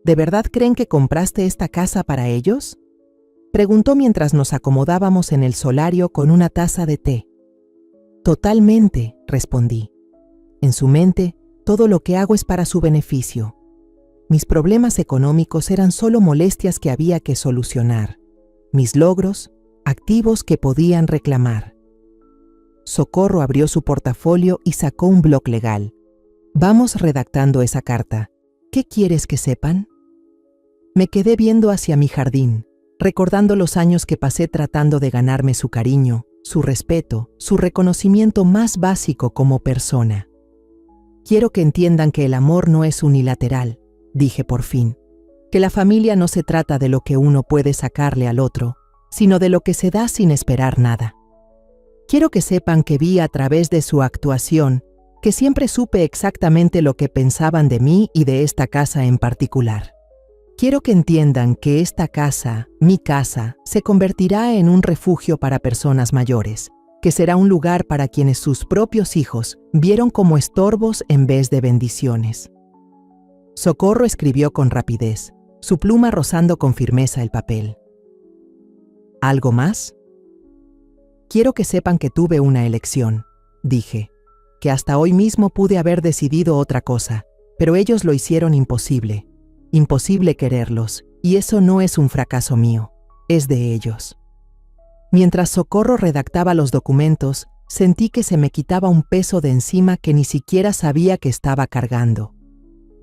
¿De verdad creen que compraste esta casa para ellos?, preguntó mientras nos acomodábamos en el solario con una taza de té. Totalmente, respondí. En su mente, todo lo que hago es para su beneficio. Mis problemas económicos eran solo molestias que había que solucionar. Mis logros, activos que podían reclamar. Socorro abrió su portafolio y sacó un bloc legal. Vamos redactando esa carta. ¿Qué quieres que sepan? Me quedé viendo hacia mi jardín, recordando los años que pasé tratando de ganarme su cariño, su respeto, su reconocimiento más básico como persona. Quiero que entiendan que el amor no es unilateral, dije por fin, que la familia no se trata de lo que uno puede sacarle al otro, sino de lo que se da sin esperar nada. Quiero que sepan que vi a través de su actuación, que siempre supe exactamente lo que pensaban de mí y de esta casa en particular. Quiero que entiendan que esta casa, mi casa, se convertirá en un refugio para personas mayores, que será un lugar para quienes sus propios hijos vieron como estorbos en vez de bendiciones. Socorro escribió con rapidez, su pluma rozando con firmeza el papel. ¿Algo más? Quiero que sepan que tuve una elección, dije, que hasta hoy mismo pude haber decidido otra cosa, pero ellos lo hicieron imposible. Imposible quererlos, y eso no es un fracaso mío, es de ellos. Mientras Socorro redactaba los documentos, sentí que se me quitaba un peso de encima que ni siquiera sabía que estaba cargando.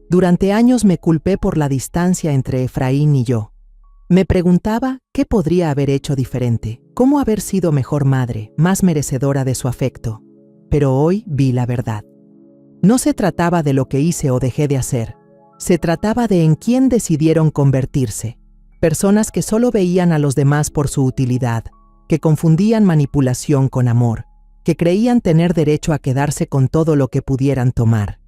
Durante años me culpé por la distancia entre Efraín y yo. Me preguntaba qué podría haber hecho diferente, cómo haber sido mejor madre, más merecedora de su afecto. Pero hoy vi la verdad. No se trataba de lo que hice o dejé de hacer. Se trataba de en quién decidieron convertirse. Personas que solo veían a los demás por su utilidad, que confundían manipulación con amor, que creían tener derecho a quedarse con todo lo que pudieran tomar.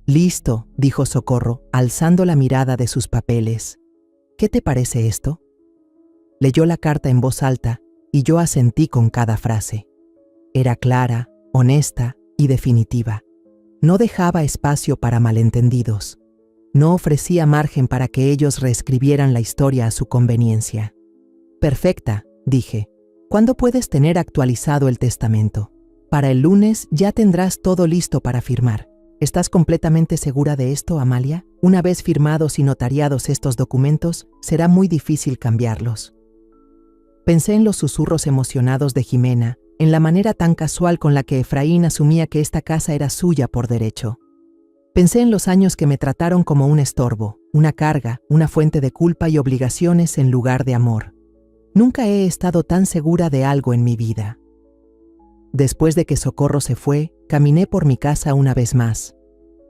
«Listo», dijo Socorro, alzando la mirada de sus papeles. «¿Qué te parece esto?» Leyó la carta en voz alta y yo asentí con cada frase. Era clara, honesta y definitiva. No dejaba espacio para malentendidos. No ofrecía margen para que ellos reescribieran la historia a su conveniencia. «Perfecta», dije. «¿Cuándo puedes tener actualizado el testamento?» «Para el lunes ya tendrás todo listo para firmar». ¿Estás completamente segura de esto, Amalia? Una vez firmados y notariados estos documentos, será muy difícil cambiarlos. Pensé en los susurros emocionados de Jimena, en la manera tan casual con la que Efraín asumía que esta casa era suya por derecho. Pensé en los años que me trataron como un estorbo, una carga, una fuente de culpa y obligaciones en lugar de amor. Nunca he estado tan segura de algo en mi vida. Después de que Socorro se fue, caminé por mi casa una vez más.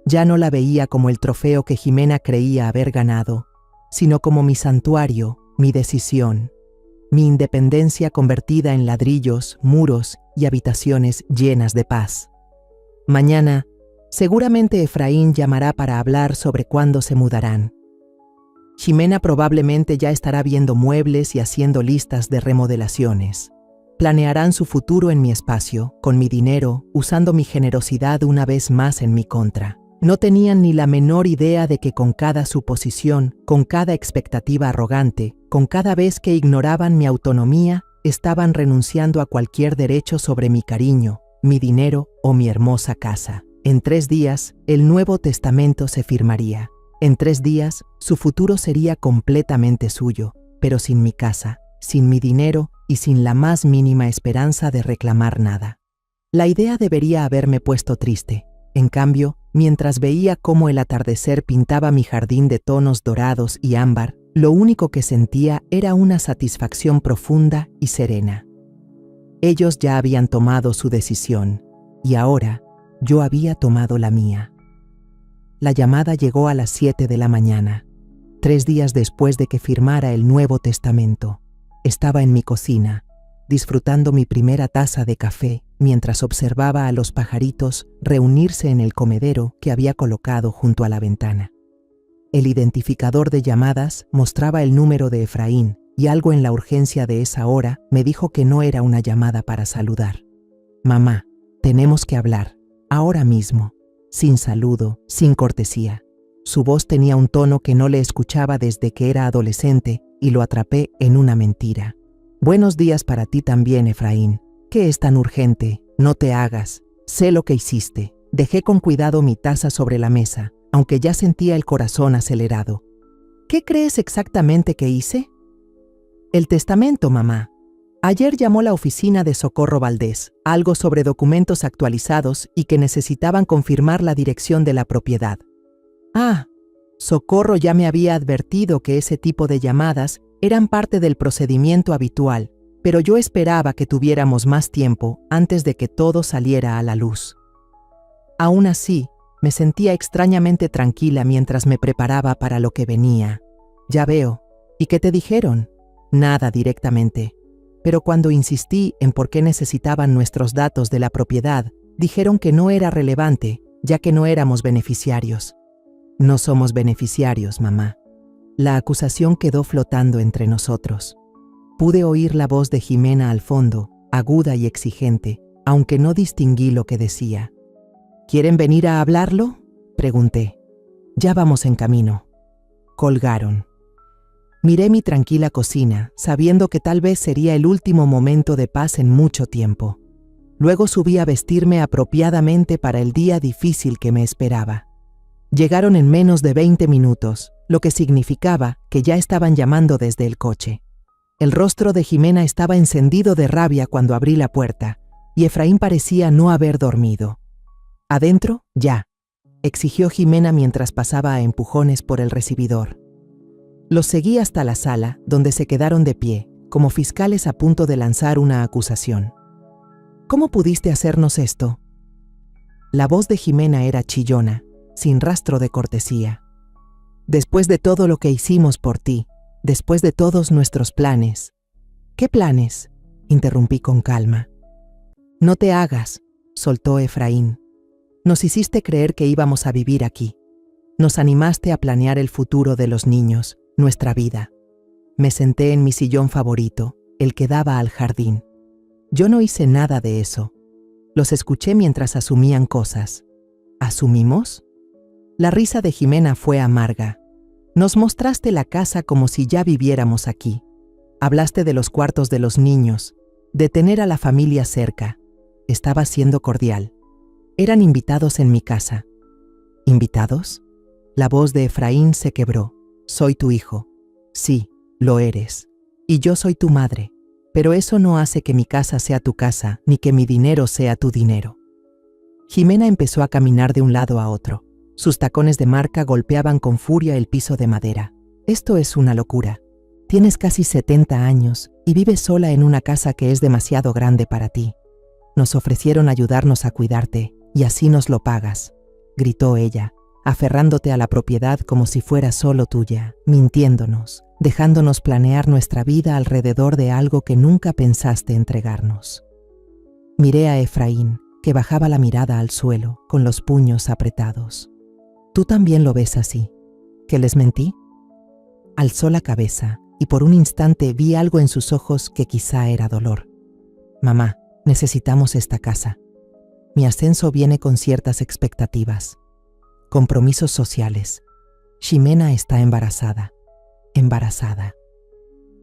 Ya no la veía como el trofeo que Jimena creía haber ganado, sino como mi santuario, mi decisión, mi independencia convertida en ladrillos, muros y habitaciones llenas de paz. Mañana, seguramente Efraín llamará para hablar sobre cuándo se mudarán. Jimena probablemente ya estará viendo muebles y haciendo listas de remodelaciones. Planearán su futuro en mi espacio, con mi dinero, usando mi generosidad una vez más en mi contra. No tenían ni la menor idea de que con cada suposición, con cada expectativa arrogante, con cada vez que ignoraban mi autonomía, estaban renunciando a cualquier derecho sobre mi cariño, mi dinero o mi hermosa casa. En 3 días, el Nuevo Testamento se firmaría. En 3 días, su futuro sería completamente suyo, pero sin mi casa, sin mi dinero y sin la más mínima esperanza de reclamar nada. La idea debería haberme puesto triste. En cambio, mientras veía cómo el atardecer pintaba mi jardín de tonos dorados y ámbar, lo único que sentía era una satisfacción profunda y serena. Ellos ya habían tomado su decisión, y ahora yo había tomado la mía. La llamada llegó a las 7 de la mañana, 3 días después de que firmara el Nuevo Testamento. Estaba en mi cocina, disfrutando mi primera taza de café, mientras observaba a los pajaritos reunirse en el comedero que había colocado junto a la ventana. El identificador de llamadas mostraba el número de Efraín, y algo en la urgencia de esa hora me dijo que no era una llamada para saludar. «Mamá, tenemos que hablar, ahora mismo», sin saludo, sin cortesía. Su voz tenía un tono que no le escuchaba desde que era adolescente y lo atrapé en una mentira. «Buenos días para ti también, Efraín. ¿Qué es tan urgente? No te hagas. Sé lo que hiciste». Dejé con cuidado mi taza sobre la mesa, aunque ya sentía el corazón acelerado. «¿Qué crees exactamente que hice?» «El testamento, mamá. Ayer llamó la oficina de Socorro Valdés, algo sobre documentos actualizados y que necesitaban confirmar la dirección de la propiedad». «Ah, Socorro ya me había advertido que ese tipo de llamadas eran parte del procedimiento habitual, pero yo esperaba que tuviéramos más tiempo antes de que todo saliera a la luz». Aún así, me sentía extrañamente tranquila mientras me preparaba para lo que venía. «Ya veo. ¿Y qué te dijeron?» «Nada directamente. Pero cuando insistí en por qué necesitaban nuestros datos de la propiedad, dijeron que no era relevante, ya que no éramos beneficiarios». «No somos beneficiarios, mamá». La acusación quedó flotando entre nosotros. Pude oír la voz de Jimena al fondo, aguda y exigente, aunque no distinguí lo que decía. «¿Quieren venir a hablarlo?», pregunté. «Ya vamos en camino». Colgaron. Miré mi tranquila cocina, sabiendo que tal vez sería el último momento de paz en mucho tiempo. Luego subí a vestirme apropiadamente para el día difícil que me esperaba. Llegaron en menos de 20 minutos, lo que significaba que ya estaban llamando desde el coche. El rostro de Jimena estaba encendido de rabia cuando abrí la puerta, y Efraín parecía no haber dormido. «¿Adentro? Ya», exigió Jimena mientras pasaba a empujones por el recibidor. Los seguí hasta la sala, donde se quedaron de pie, como fiscales a punto de lanzar una acusación. «¿Cómo pudiste hacernos esto?». La voz de Jimena era chillona, sin rastro de cortesía. «Después de todo lo que hicimos por ti, después de todos nuestros planes». «¿Qué planes?», interrumpí con calma. «No te hagas», soltó Efraín. «Nos hiciste creer que íbamos a vivir aquí. Nos animaste a planear el futuro de los niños, nuestra vida». Me senté en mi sillón favorito, el que daba al jardín. Yo no hice nada de eso. Los escuché mientras asumían cosas. ¿Asumimos? La risa de Jimena fue amarga. «Nos mostraste la casa como si ya viviéramos aquí. Hablaste de los cuartos de los niños, de tener a la familia cerca. Estaba siendo cordial. Eran invitados en mi casa». «¿Invitados?». La voz de Efraín se quebró. «Soy tu hijo». «Sí, lo eres. Y yo soy tu madre. Pero eso no hace que mi casa sea tu casa, ni que mi dinero sea tu dinero». Jimena empezó a caminar de un lado a otro. Sus tacones de marca golpeaban con furia el piso de madera. «Esto es una locura». Tienes casi 70 años y vives sola en una casa que es demasiado grande para ti. Nos ofrecieron ayudarnos a cuidarte y así nos lo pagas, gritó ella, aferrándote a la propiedad como si fuera solo tuya, mintiéndonos, dejándonos planear nuestra vida alrededor de algo que nunca pensaste entregarnos. Miré a Efraín, que bajaba la mirada al suelo, con los puños apretados. ¿Tú también lo ves así? ¿Que les mentí? Alzó la cabeza y por un instante vi algo en sus ojos que quizá era dolor. Mamá, necesitamos esta casa. Mi ascenso viene con ciertas expectativas. Compromisos sociales. Ximena está embarazada. Embarazada.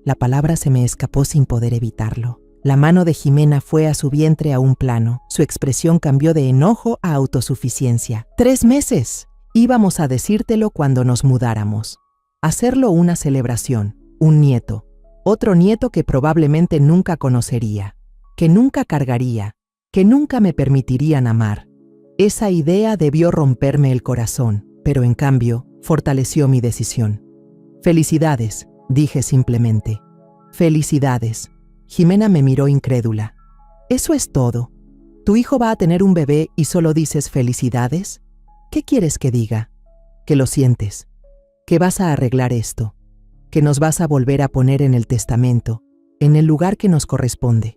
La palabra se me escapó sin poder evitarlo. La mano de Ximena fue a su vientre a un plano. Su expresión cambió de enojo a autosuficiencia. 3 meses. Íbamos a decírtelo cuando nos mudáramos. Hacerlo una celebración. Un nieto. Otro nieto que probablemente nunca conocería. Que nunca cargaría. Que nunca me permitirían amar. Esa idea debió romperme el corazón, pero en cambio, fortaleció mi decisión. Felicidades, dije simplemente. Felicidades. Ximena me miró incrédula. ¿Eso es todo? ¿Tu hijo va a tener un bebé y solo dices felicidades? ¿Qué quieres que diga? Que lo sientes. Que vas a arreglar esto. Que nos vas a volver a poner en el testamento, en el lugar que nos corresponde.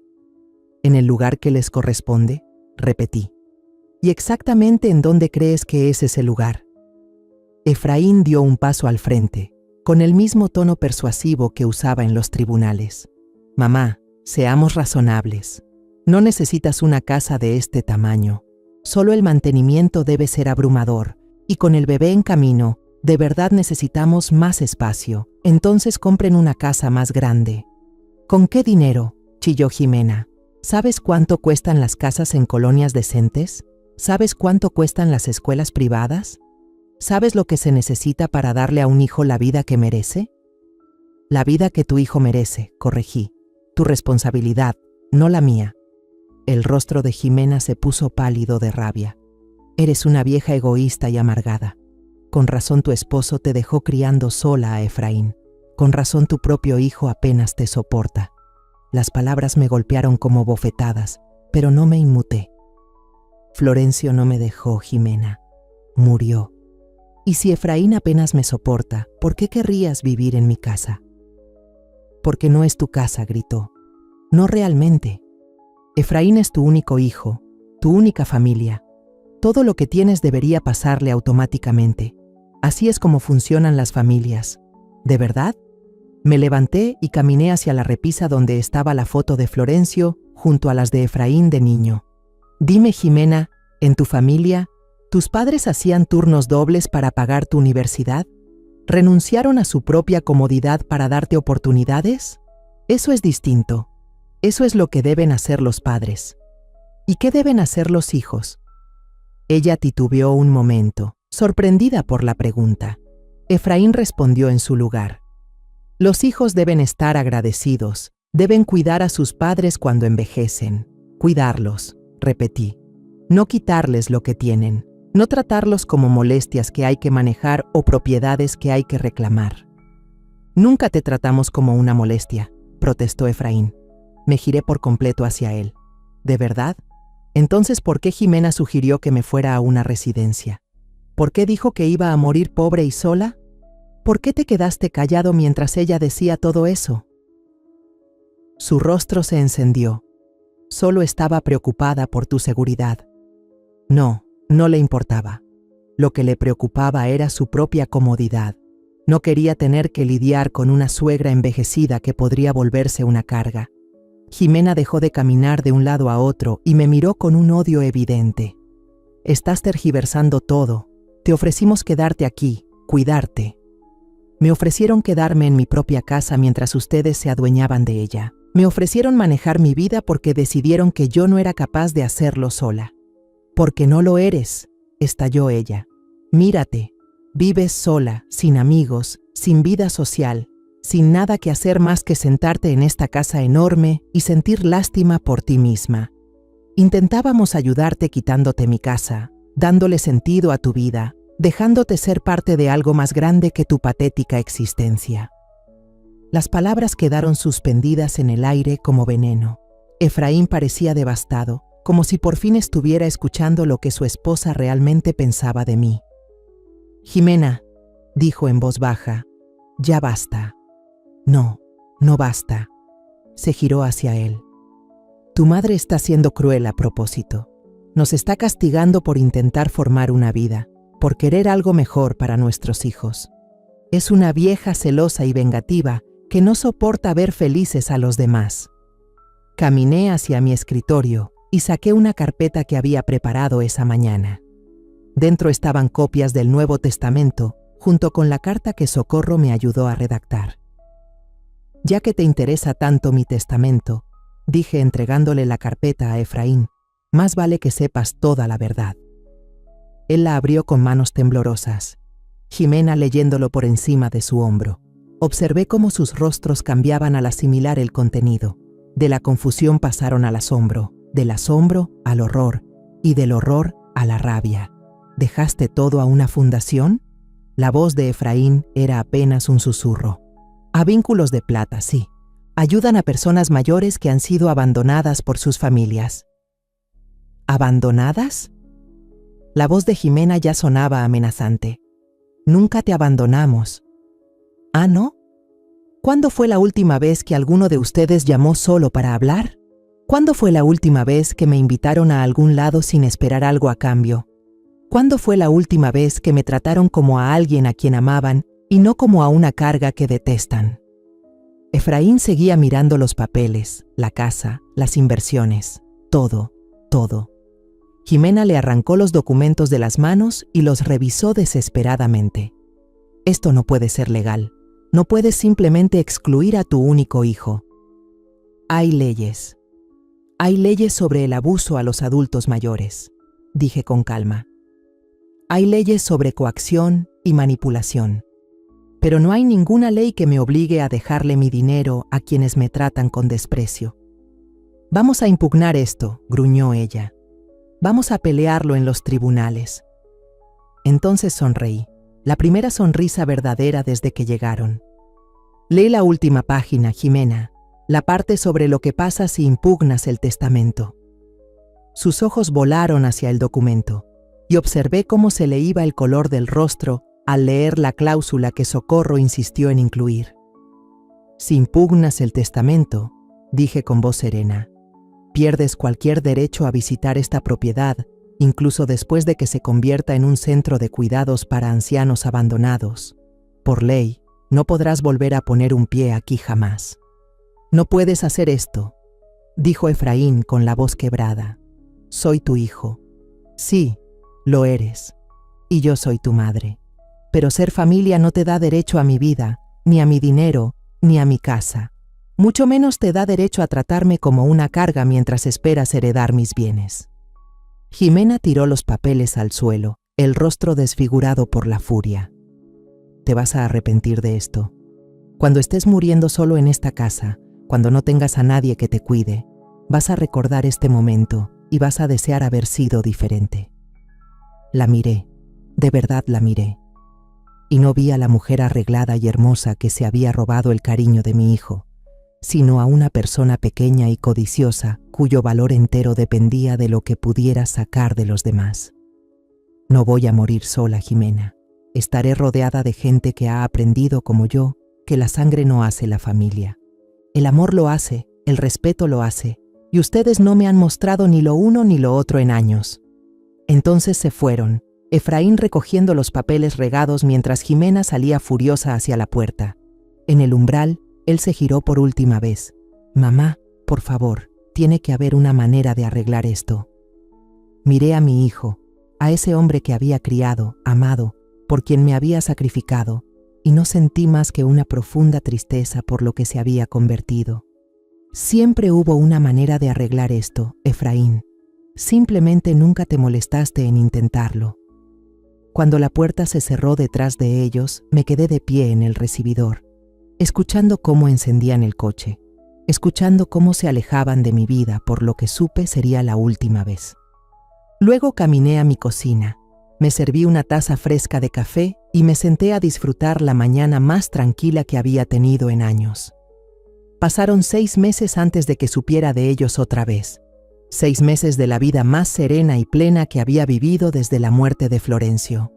¿En el lugar que les corresponde? Repetí. ¿Y exactamente en dónde crees que es ese lugar? Efraín dio un paso al frente, con el mismo tono persuasivo que usaba en los tribunales. Mamá, seamos razonables. No necesitas una casa de este tamaño. Solo el mantenimiento debe ser abrumador, y con el bebé en camino, de verdad necesitamos más espacio. Entonces compren una casa más grande. ¿Con qué dinero?, chilló Ximena. ¿Sabes cuánto cuestan las casas en colonias decentes? ¿Sabes cuánto cuestan las escuelas privadas? ¿Sabes lo que se necesita para darle a un hijo la vida que merece? La vida que tu hijo merece, corregí. Tu responsabilidad, no la mía. El rostro de Ximena se puso pálido de rabia. Eres una vieja egoísta y amargada. Con razón tu esposo te dejó criando sola a Efraín. Con razón tu propio hijo apenas te soporta. Las palabras me golpearon como bofetadas, pero no me inmuté. Florencio no me dejó, Ximena. Murió. Y si Efraín apenas me soporta, ¿por qué querrías vivir en mi casa? Porque no es tu casa, gritó. No realmente. Efraín es tu único hijo, tu única familia. Todo lo que tienes debería pasarle automáticamente. Así es como funcionan las familias. ¿De verdad? Me levanté y caminé hacia la repisa donde estaba la foto de Florencio junto a las de Efraín de niño. Dime, Ximena, ¿en tu familia, tus padres hacían turnos dobles para pagar tu universidad? ¿Renunciaron a su propia comodidad para darte oportunidades? Eso es distinto. Eso es lo que deben hacer los padres. ¿Y qué deben hacer los hijos? Ella titubeó un momento, sorprendida por la pregunta. Efraín respondió en su lugar. Los hijos deben estar agradecidos, deben cuidar a sus padres cuando envejecen. Cuidarlos, repetí. No quitarles lo que tienen, no tratarlos como molestias que hay que manejar o propiedades que hay que reclamar. Nunca te tratamos como una molestia, protestó Efraín. Me giré por completo hacia él. ¿De verdad? Entonces, ¿por qué Ximena sugirió que me fuera a una residencia? ¿Por qué dijo que iba a morir pobre y sola? ¿Por qué te quedaste callado mientras ella decía todo eso? Su rostro se encendió. Solo estaba preocupada por tu seguridad. No, no le importaba. Lo que le preocupaba era su propia comodidad. No quería tener que lidiar con una suegra envejecida que podría volverse una carga. Ximena dejó de caminar de un lado a otro y me miró con un odio evidente. Estás tergiversando todo. Te ofrecimos quedarte aquí, cuidarte. Me ofrecieron quedarme en mi propia casa mientras ustedes se adueñaban de ella. Me ofrecieron manejar mi vida porque decidieron que yo no era capaz de hacerlo sola. Porque no lo eres, estalló ella. Mírate, vives sola, sin amigos, sin vida social, sin nada que hacer más que sentarte en esta casa enorme y sentir lástima por ti misma. Intentábamos ayudarte quitándote mi casa, dándole sentido a tu vida, dejándote ser parte de algo más grande que tu patética existencia. Las palabras quedaron suspendidas en el aire como veneno. Efraín parecía devastado, como si por fin estuviera escuchando lo que su esposa realmente pensaba de mí. «Jimena», dijo en voz baja, «ya basta». «No, no basta». Se giró hacia él. «Tu madre está siendo cruel a propósito. Nos está castigando por intentar formar una vida, por querer algo mejor para nuestros hijos. Es una vieja celosa y vengativa que no soporta ver felices a los demás». Caminé hacia mi escritorio y saqué una carpeta que había preparado esa mañana. Dentro estaban copias del Nuevo Testamento, junto con la carta que Socorro me ayudó a redactar. «Ya que te interesa tanto mi testamento», dije entregándole la carpeta a Efraín, «más vale que sepas toda la verdad». Él la abrió con manos temblorosas, Jimena leyéndolo por encima de su hombro. Observé cómo sus rostros cambiaban al asimilar el contenido. De la confusión pasaron al asombro, del asombro al horror y del horror a la rabia. «¿Dejaste todo a una fundación?». La voz de Efraín era apenas un susurro. «A Vínculos de Plata, sí. Ayudan a personas mayores que han sido abandonadas por sus familias». ¿Abandonadas? La voz de Jimena ya sonaba amenazante. «Nunca te abandonamos». «¿Ah, no? ¿Cuándo fue la última vez que alguno de ustedes llamó solo para hablar? ¿Cuándo fue la última vez que me invitaron a algún lado sin esperar algo a cambio? ¿Cuándo fue la última vez que me trataron como a alguien a quien amaban y no como a una carga que detestan?» Efraín seguía mirando los papeles, la casa, las inversiones, todo, todo. Jimena le arrancó los documentos de las manos y los revisó desesperadamente. «Esto no puede ser legal. No puedes simplemente excluir a tu único hijo. Hay leyes. Hay leyes sobre el abuso a los adultos mayores», dije con calma. «Hay leyes sobre coacción y manipulación. Pero no hay ninguna ley que me obligue a dejarle mi dinero a quienes me tratan con desprecio». «Vamos a impugnar esto», gruñó ella. «Vamos a pelearlo en los tribunales». Entonces sonreí, la primera sonrisa verdadera desde que llegaron. «Lee la última página, Jimena, la parte sobre lo que pasa si impugnas el testamento». Sus ojos volaron hacia el documento y observé cómo se le iba el color del rostro al leer la cláusula que Socorro insistió en incluir. «Si impugnas el testamento», dije con voz serena, «pierdes cualquier derecho a visitar esta propiedad, incluso después de que se convierta en un centro de cuidados para ancianos abandonados. Por ley, no podrás volver a poner un pie aquí jamás». «No puedes hacer esto», dijo Efraín con la voz quebrada. «Soy tu hijo. Sí, lo eres. Y yo soy tu madre. Pero ser familia no te da derecho a mi vida, ni a mi dinero, ni a mi casa. Mucho menos te da derecho a tratarme como una carga mientras esperas heredar mis bienes». Jimena tiró los papeles al suelo, el rostro desfigurado por la furia. «Te vas a arrepentir de esto. Cuando estés muriendo solo en esta casa, cuando no tengas a nadie que te cuide, vas a recordar este momento y vas a desear haber sido diferente». La miré, de verdad la miré. Y no vi a la mujer arreglada y hermosa que se había robado el cariño de mi hijo, sino a una persona pequeña y codiciosa cuyo valor entero dependía de lo que pudiera sacar de los demás. «No voy a morir sola, Jimena. Estaré rodeada de gente que ha aprendido, como yo, que la sangre no hace la familia. El amor lo hace, el respeto lo hace, y ustedes no me han mostrado ni lo uno ni lo otro en años». Entonces se fueron, Efraín recogiendo los papeles regados mientras Jimena salía furiosa hacia la puerta. En el umbral, él se giró por última vez. «Mamá, por favor, tiene que haber una manera de arreglar esto». Miré a mi hijo, a ese hombre que había criado, amado, por quien me había sacrificado, y no sentí más que una profunda tristeza por lo que se había convertido. Siempre hubo una manera de arreglar esto, Efraín. Simplemente nunca te molestaste en intentarlo. Cuando la puerta se cerró detrás de ellos, me quedé de pie en el recibidor, escuchando cómo encendían el coche, escuchando cómo se alejaban de mi vida por lo que supe sería la última vez. Luego caminé a mi cocina, Me serví una taza fresca de café y me senté a disfrutar la mañana más tranquila que había tenido en años. Pasaron 6 meses antes de que supiera de ellos otra vez. 6 meses de la vida más serena y plena que había vivido desde la muerte de Florencio.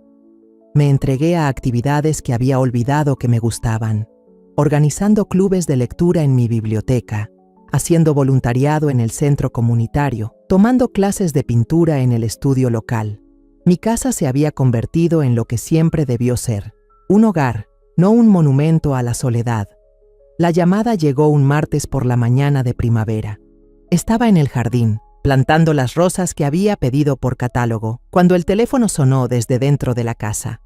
Me entregué a actividades que había olvidado que me gustaban, organizando clubes de lectura en mi biblioteca, haciendo voluntariado en el centro comunitario, tomando clases de pintura en el estudio local. Mi casa se había convertido en lo que siempre debió ser, un hogar, no un monumento a la soledad. La llamada llegó un martes por la mañana de primavera. Estaba en el jardín, plantando las rosas que había pedido por catálogo, cuando el teléfono sonó desde dentro de la casa.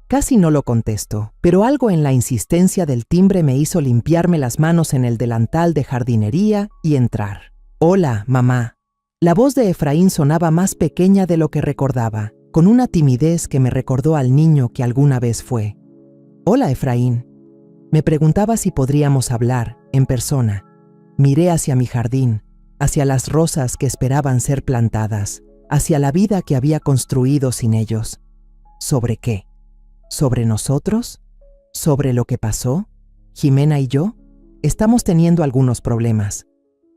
Casi no lo contesto, pero algo en la insistencia del timbre me hizo limpiarme las manos en el delantal de jardinería y entrar. «Hola, mamá». La voz de Efraín sonaba más pequeña de lo que recordaba, con una timidez que me recordó al niño que alguna vez fue. «Hola, Efraín». Me preguntaba si podríamos hablar, en persona. Miré hacia mi jardín, hacia las rosas que esperaban ser plantadas, hacia la vida que había construido sin ellos. ¿Sobre qué? ¿Sobre nosotros? ¿Sobre lo que pasó? ¿Jimena y yo? Estamos teniendo algunos problemas.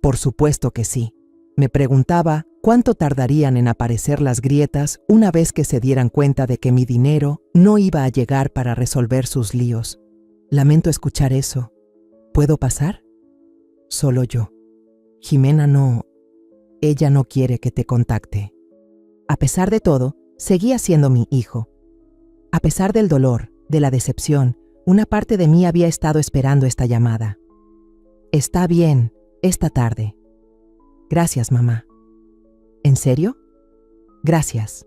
Por supuesto que sí. Me preguntaba cuánto tardarían en aparecer las grietas una vez que se dieran cuenta de que mi dinero no iba a llegar para resolver sus líos. Lamento escuchar eso. ¿Puedo pasar? Solo yo. Jimena no. Ella no quiere que te contacte. A pesar de todo, seguía siendo mi hijo. A pesar del dolor, de la decepción, una parte de mí había estado esperando esta llamada. Está bien, esta tarde. Gracias, mamá. ¿En serio? Gracias.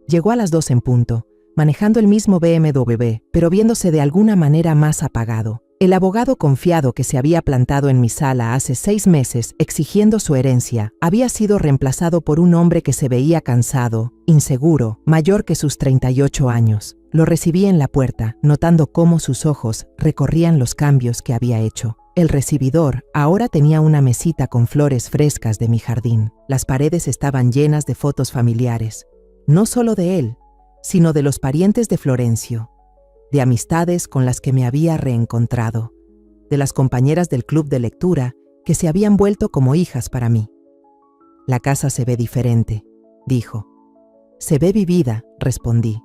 Llegó a las 2 en punto, manejando el mismo BMW, pero viéndose de alguna manera más apagado. El abogado confiado que se había plantado en mi sala hace 6 meses exigiendo su herencia había sido reemplazado por un hombre que se veía cansado, inseguro, mayor que sus 38 años. Lo recibí en la puerta, notando cómo sus ojos recorrían los cambios que había hecho. El recibidor ahora tenía una mesita con flores frescas de mi jardín. Las paredes estaban llenas de fotos familiares, no solo de él, sino de los parientes de Florencio, de amistades con las que me había reencontrado, de las compañeras del club de lectura que se habían vuelto como hijas para mí. «La casa se ve diferente», dijo. «Se ve vivida», respondí.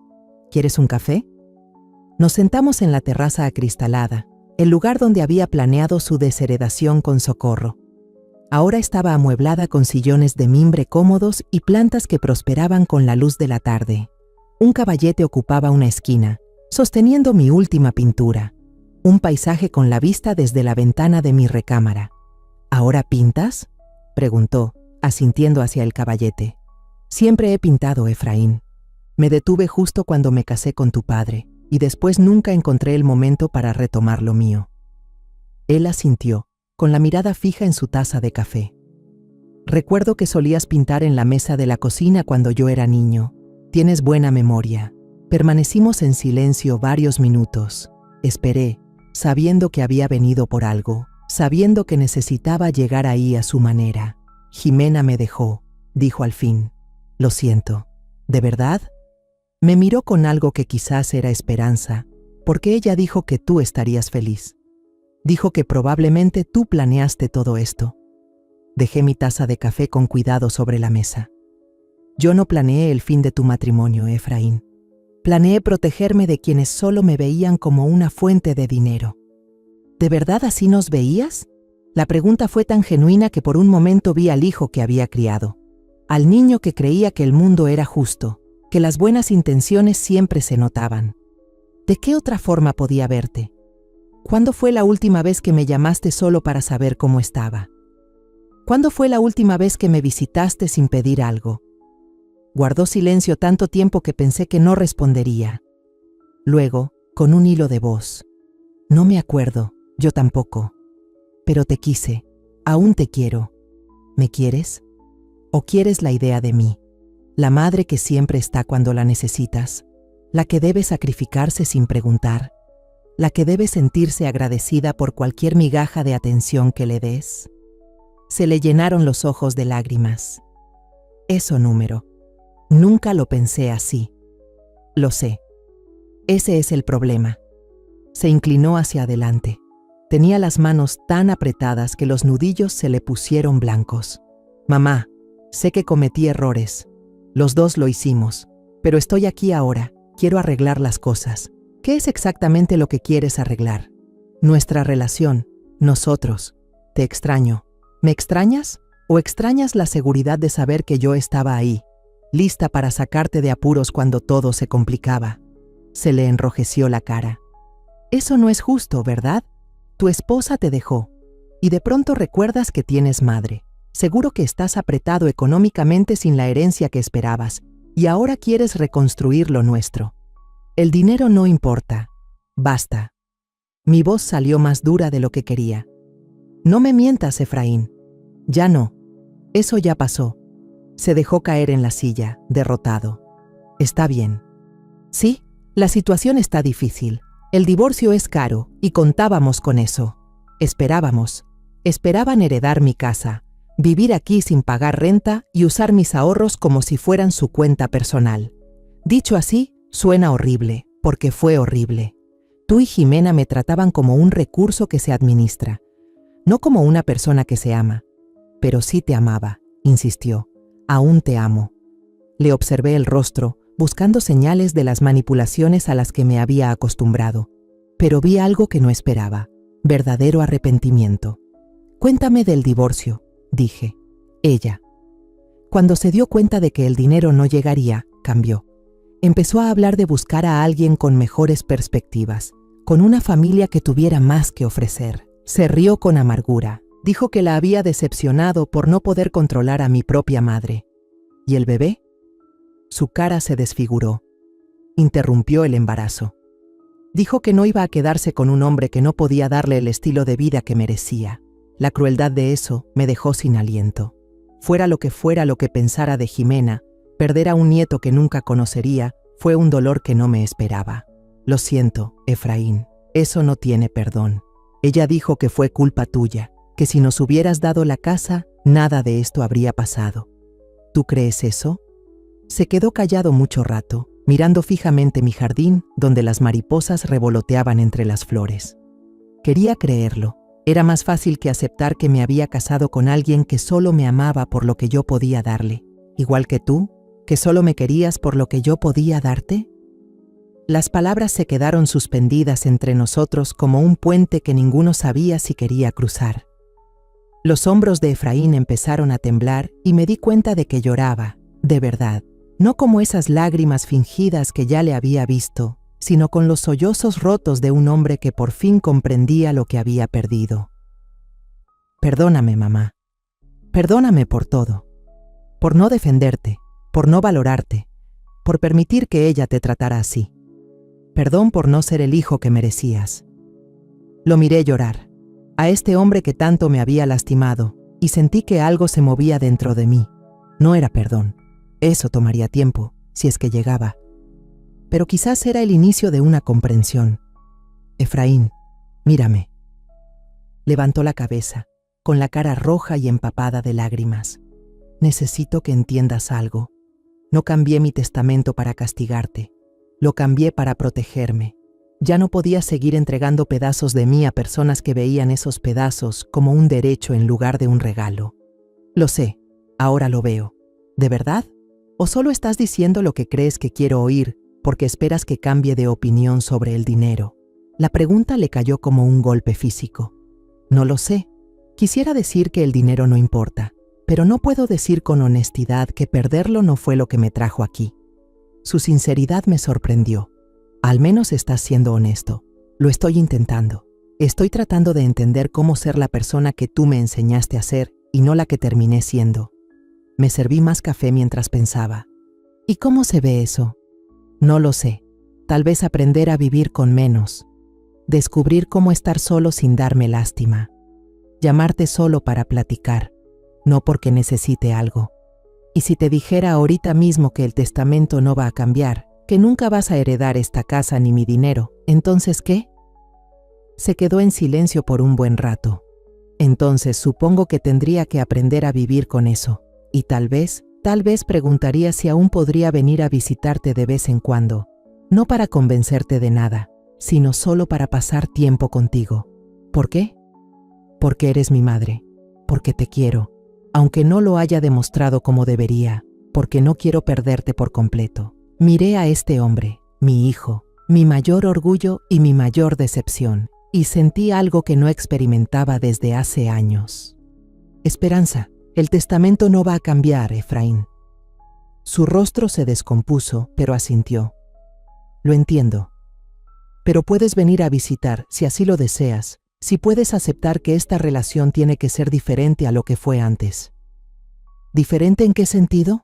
«¿Quieres un café?» Nos sentamos en la terraza acristalada, el lugar donde había planeado su desheredación con Socorro. Ahora estaba amueblada con sillones de mimbre cómodos y plantas que prosperaban con la luz de la tarde. Un caballete ocupaba una esquina, sosteniendo mi última pintura, un paisaje con la vista desde la ventana de mi recámara. «¿Ahora pintas?», preguntó, asintiendo hacia el caballete. «Siempre he pintado, Efraín. Me detuve justo cuando me casé con tu padre, y después nunca encontré el momento para retomar lo mío». Él asintió, con la mirada fija en su taza de café. «Recuerdo que solías pintar en la mesa de la cocina cuando yo era niño. Tienes buena memoria». Permanecimos en silencio varios minutos. Esperé, sabiendo que había venido por algo, sabiendo que necesitaba llegar ahí a su manera. «Jimena me dejó», dijo al fin. «Lo siento». «¿De verdad?» Me miró con algo que quizás era esperanza, porque ella dijo que tú estarías feliz. Dijo que probablemente tú planeaste todo esto. Dejé mi taza de café con cuidado sobre la mesa. «Yo no planeé el fin de tu matrimonio, Efraín. Planeé protegerme de quienes solo me veían como una fuente de dinero». «¿De verdad así nos veías?». La pregunta fue tan genuina que por un momento vi al hijo que había criado, al niño que creía que el mundo era justo, que las buenas intenciones siempre se notaban. ¿De qué otra forma podía verte? ¿Cuándo fue la última vez que me llamaste solo para saber cómo estaba? ¿Cuándo fue la última vez que me visitaste sin pedir algo? Guardó silencio tanto tiempo que pensé que no respondería. Luego, con un hilo de voz: «No me acuerdo, yo tampoco. Pero te quise, aún te quiero. ¿Me quieres? ¿O quieres la idea de mí? La madre que siempre está cuando la necesitas, la que debe sacrificarse sin preguntar, la que debe sentirse agradecida por cualquier migaja de atención que le des». Se le llenaron los ojos de lágrimas. «Eso, número. Nunca lo pensé así». Lo sé. Ese es el problema. Se inclinó hacia adelante. Tenía las manos tan apretadas que los nudillos se le pusieron blancos. Mamá, sé que cometí errores. Los dos lo hicimos. Pero estoy aquí ahora. Quiero arreglar las cosas. ¿Qué es exactamente lo que quieres arreglar? Nuestra relación. Nosotros. Te extraño. ¿Me extrañas? ¿O extrañas la seguridad de saber que yo estaba ahí, lista para sacarte de apuros cuando todo se complicaba? Se le enrojeció la cara. Eso no es justo, ¿verdad? Tu esposa te dejó. Y de pronto recuerdas que tienes madre. Seguro que estás apretado económicamente sin la herencia que esperabas. Y ahora quieres reconstruir lo nuestro. El dinero no importa. Basta. Mi voz salió más dura de lo que quería. No me mientas, Efraín. Ya no. Eso ya pasó. Se dejó caer en la silla, derrotado. Está bien. Sí, la situación está difícil. El divorcio es caro y contábamos con eso. Esperaban heredar mi casa, vivir aquí sin pagar renta y usar mis ahorros como si fueran su cuenta personal. Dicho así, suena horrible, porque fue horrible. Tú y Jimena me trataban como un recurso que se administra, no como una persona que se ama. Pero sí te amaba, insistió. Aún te amo. Le observé el rostro, buscando señales de las manipulaciones a las que me había acostumbrado. Pero vi algo que no esperaba, verdadero arrepentimiento. Cuéntame del divorcio, dije. Ella. Cuando se dio cuenta de que el dinero no llegaría, cambió. Empezó a hablar de buscar a alguien con mejores perspectivas, con una familia que tuviera más que ofrecer. Se rió con amargura. Dijo que la había decepcionado por no poder controlar a mi propia madre. ¿Y el bebé? Su cara se desfiguró. Interrumpió el embarazo. Dijo que no iba a quedarse con un hombre que no podía darle el estilo de vida que merecía. La crueldad de eso me dejó sin aliento. Fuera lo que pensara de Jimena, perder a un nieto que nunca conocería fue un dolor que no me esperaba. Lo siento, Efraín, eso no tiene perdón. Ella dijo que fue culpa tuya, que si nos hubieras dado la casa, nada de esto habría pasado. ¿Tú crees eso? Se quedó callado mucho rato, mirando fijamente mi jardín, donde las mariposas revoloteaban entre las flores. Quería creerlo. Era más fácil que aceptar que me había casado con alguien que solo me amaba por lo que yo podía darle. Igual que tú, que solo me querías por lo que yo podía darte. Las palabras se quedaron suspendidas entre nosotros como un puente que ninguno sabía si quería cruzar. Los hombros de Efraín empezaron a temblar y me di cuenta de que lloraba, de verdad, no como esas lágrimas fingidas que ya le había visto, sino con los sollozos rotos de un hombre que por fin comprendía lo que había perdido. Perdóname, mamá. Perdóname por todo. Por no defenderte, por no valorarte, por permitir que ella te tratara así. Perdón por no ser el hijo que merecías. Lo miré llorar. A este hombre que tanto me había lastimado, y sentí que algo se movía dentro de mí. No era perdón. Eso tomaría tiempo, si es que llegaba. Pero quizás era el inicio de una comprensión. Efraín, mírame. Levantó la cabeza, con la cara roja y empapada de lágrimas. Necesito que entiendas algo. No cambié mi testamento para castigarte. Lo cambié para protegerme. Ya no podía seguir entregando pedazos de mí a personas que veían esos pedazos como un derecho en lugar de un regalo. Lo sé, ahora lo veo. ¿De verdad? ¿O solo estás diciendo lo que crees que quiero oír porque esperas que cambie de opinión sobre el dinero? La pregunta le cayó como un golpe físico. No lo sé. Quisiera decir que el dinero no importa, pero no puedo decir con honestidad que perderlo no fue lo que me trajo aquí. Su sinceridad me sorprendió. Al menos estás siendo honesto. Lo estoy intentando. Estoy tratando de entender cómo ser la persona que tú me enseñaste a ser y no la que terminé siendo. Me serví más café mientras pensaba. ¿Y cómo se ve eso? No lo sé. Tal vez aprender a vivir con menos. Descubrir cómo estar solo sin darme lástima. Llamarte solo para platicar, no porque necesite algo. Y si te dijera ahorita mismo que el testamento no va a cambiar, que nunca vas a heredar esta casa ni mi dinero, ¿entonces qué? Se quedó en silencio por un buen rato. Entonces supongo que tendría que aprender a vivir con eso. Y tal vez preguntaría si aún podría venir a visitarte de vez en cuando. no para convencerte de nada, sino solo para pasar tiempo contigo. ¿Por qué? Porque eres mi madre, porque te quiero, aunque no lo haya demostrado como debería, porque no quiero perderte por completo. Miré a este hombre, mi hijo, mi mayor orgullo y mi mayor decepción, y sentí algo que no experimentaba desde hace años. Esperanza, el testamento no va a cambiar, Efraín. Su rostro se descompuso, pero asintió. Lo entiendo. Pero puedes venir a visitar, si así lo deseas, si puedes aceptar que esta relación tiene que ser diferente a lo que fue antes. ¿Diferente en qué sentido?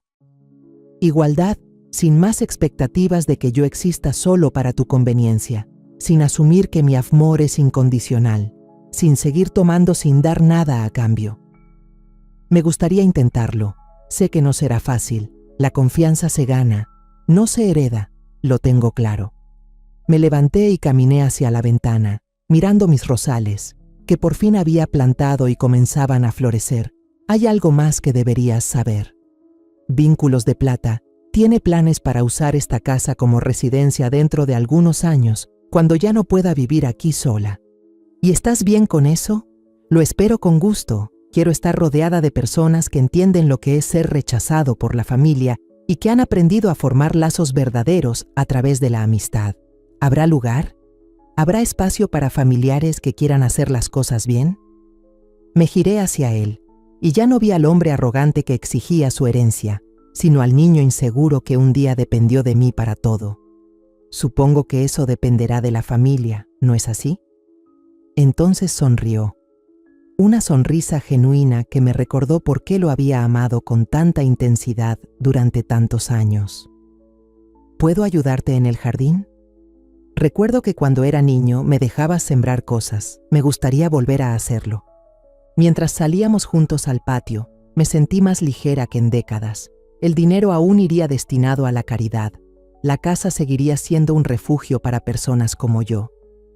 Igualdad, sin más expectativas de que yo exista solo para tu conveniencia, sin asumir que mi amor es incondicional, sin seguir tomando sin dar nada a cambio. Me gustaría intentarlo. Sé que no será fácil. La confianza se gana, no se hereda, lo tengo claro. Me levanté y caminé hacia la ventana, mirando mis rosales, que por fin había plantado y comenzaban a florecer. Hay algo más que deberías saber. Vínculos de Plata tiene planes para usar esta casa como residencia dentro de algunos años, cuando ya no pueda vivir aquí sola. ¿Y estás bien con eso? Lo espero con gusto. Quiero estar rodeada de personas que entienden lo que es ser rechazado por la familia y que han aprendido a formar lazos verdaderos a través de la amistad. ¿Habrá lugar? ¿Habrá espacio para familiares que quieran hacer las cosas bien? Me giré hacia él, y ya no vi al hombre arrogante que exigía su herencia, sino al niño inseguro que un día dependió de mí para todo. Supongo que eso dependerá de la familia, ¿no es así? Entonces sonrió. Una sonrisa genuina que me recordó por qué lo había amado con tanta intensidad durante tantos años. ¿Puedo ayudarte en el jardín? Recuerdo que cuando era niño me dejabas sembrar cosas. Me gustaría volver a hacerlo. Mientras salíamos juntos al patio, me sentí más ligera que en décadas. El dinero aún iría destinado a la caridad. La casa seguiría siendo un refugio para personas como yo.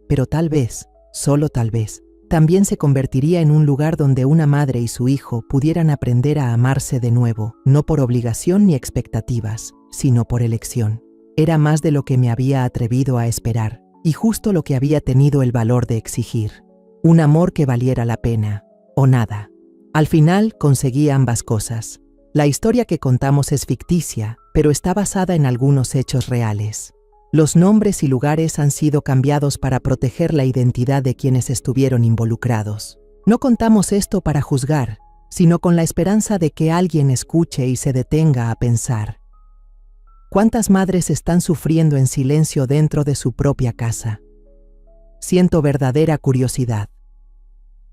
Pero tal vez, solo tal vez, también se convertiría en un lugar donde una madre y su hijo pudieran aprender a amarse de nuevo, no por obligación ni expectativas, sino por elección. Era más de lo que me había atrevido a esperar, y justo lo que había tenido el valor de exigir. Un amor que valiera la pena, o nada. Al final conseguí ambas cosas. La historia que contamos es ficticia, pero está basada en algunos hechos reales. Los nombres y lugares han sido cambiados para proteger la identidad de quienes estuvieron involucrados. No contamos esto para juzgar, sino con la esperanza de que alguien escuche y se detenga a pensar. ¿Cuántas madres están sufriendo en silencio dentro de su propia casa? Siento verdadera curiosidad.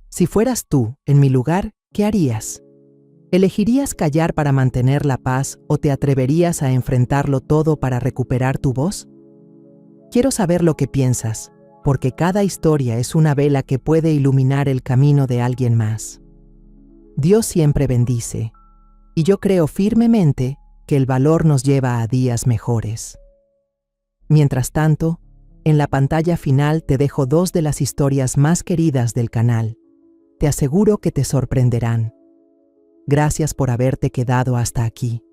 Si fueras tú, en mi lugar, ¿qué harías? ¿Elegirías callar para mantener la paz o te atreverías a enfrentarlo todo para recuperar tu voz? Quiero saber lo que piensas, porque cada historia es una vela que puede iluminar el camino de alguien más. Dios siempre bendice, y yo creo firmemente que el valor nos lleva a días mejores. Mientras tanto, en la pantalla final te dejo 2 de las historias más queridas del canal. Te aseguro que te sorprenderán. Gracias por haberte quedado hasta aquí.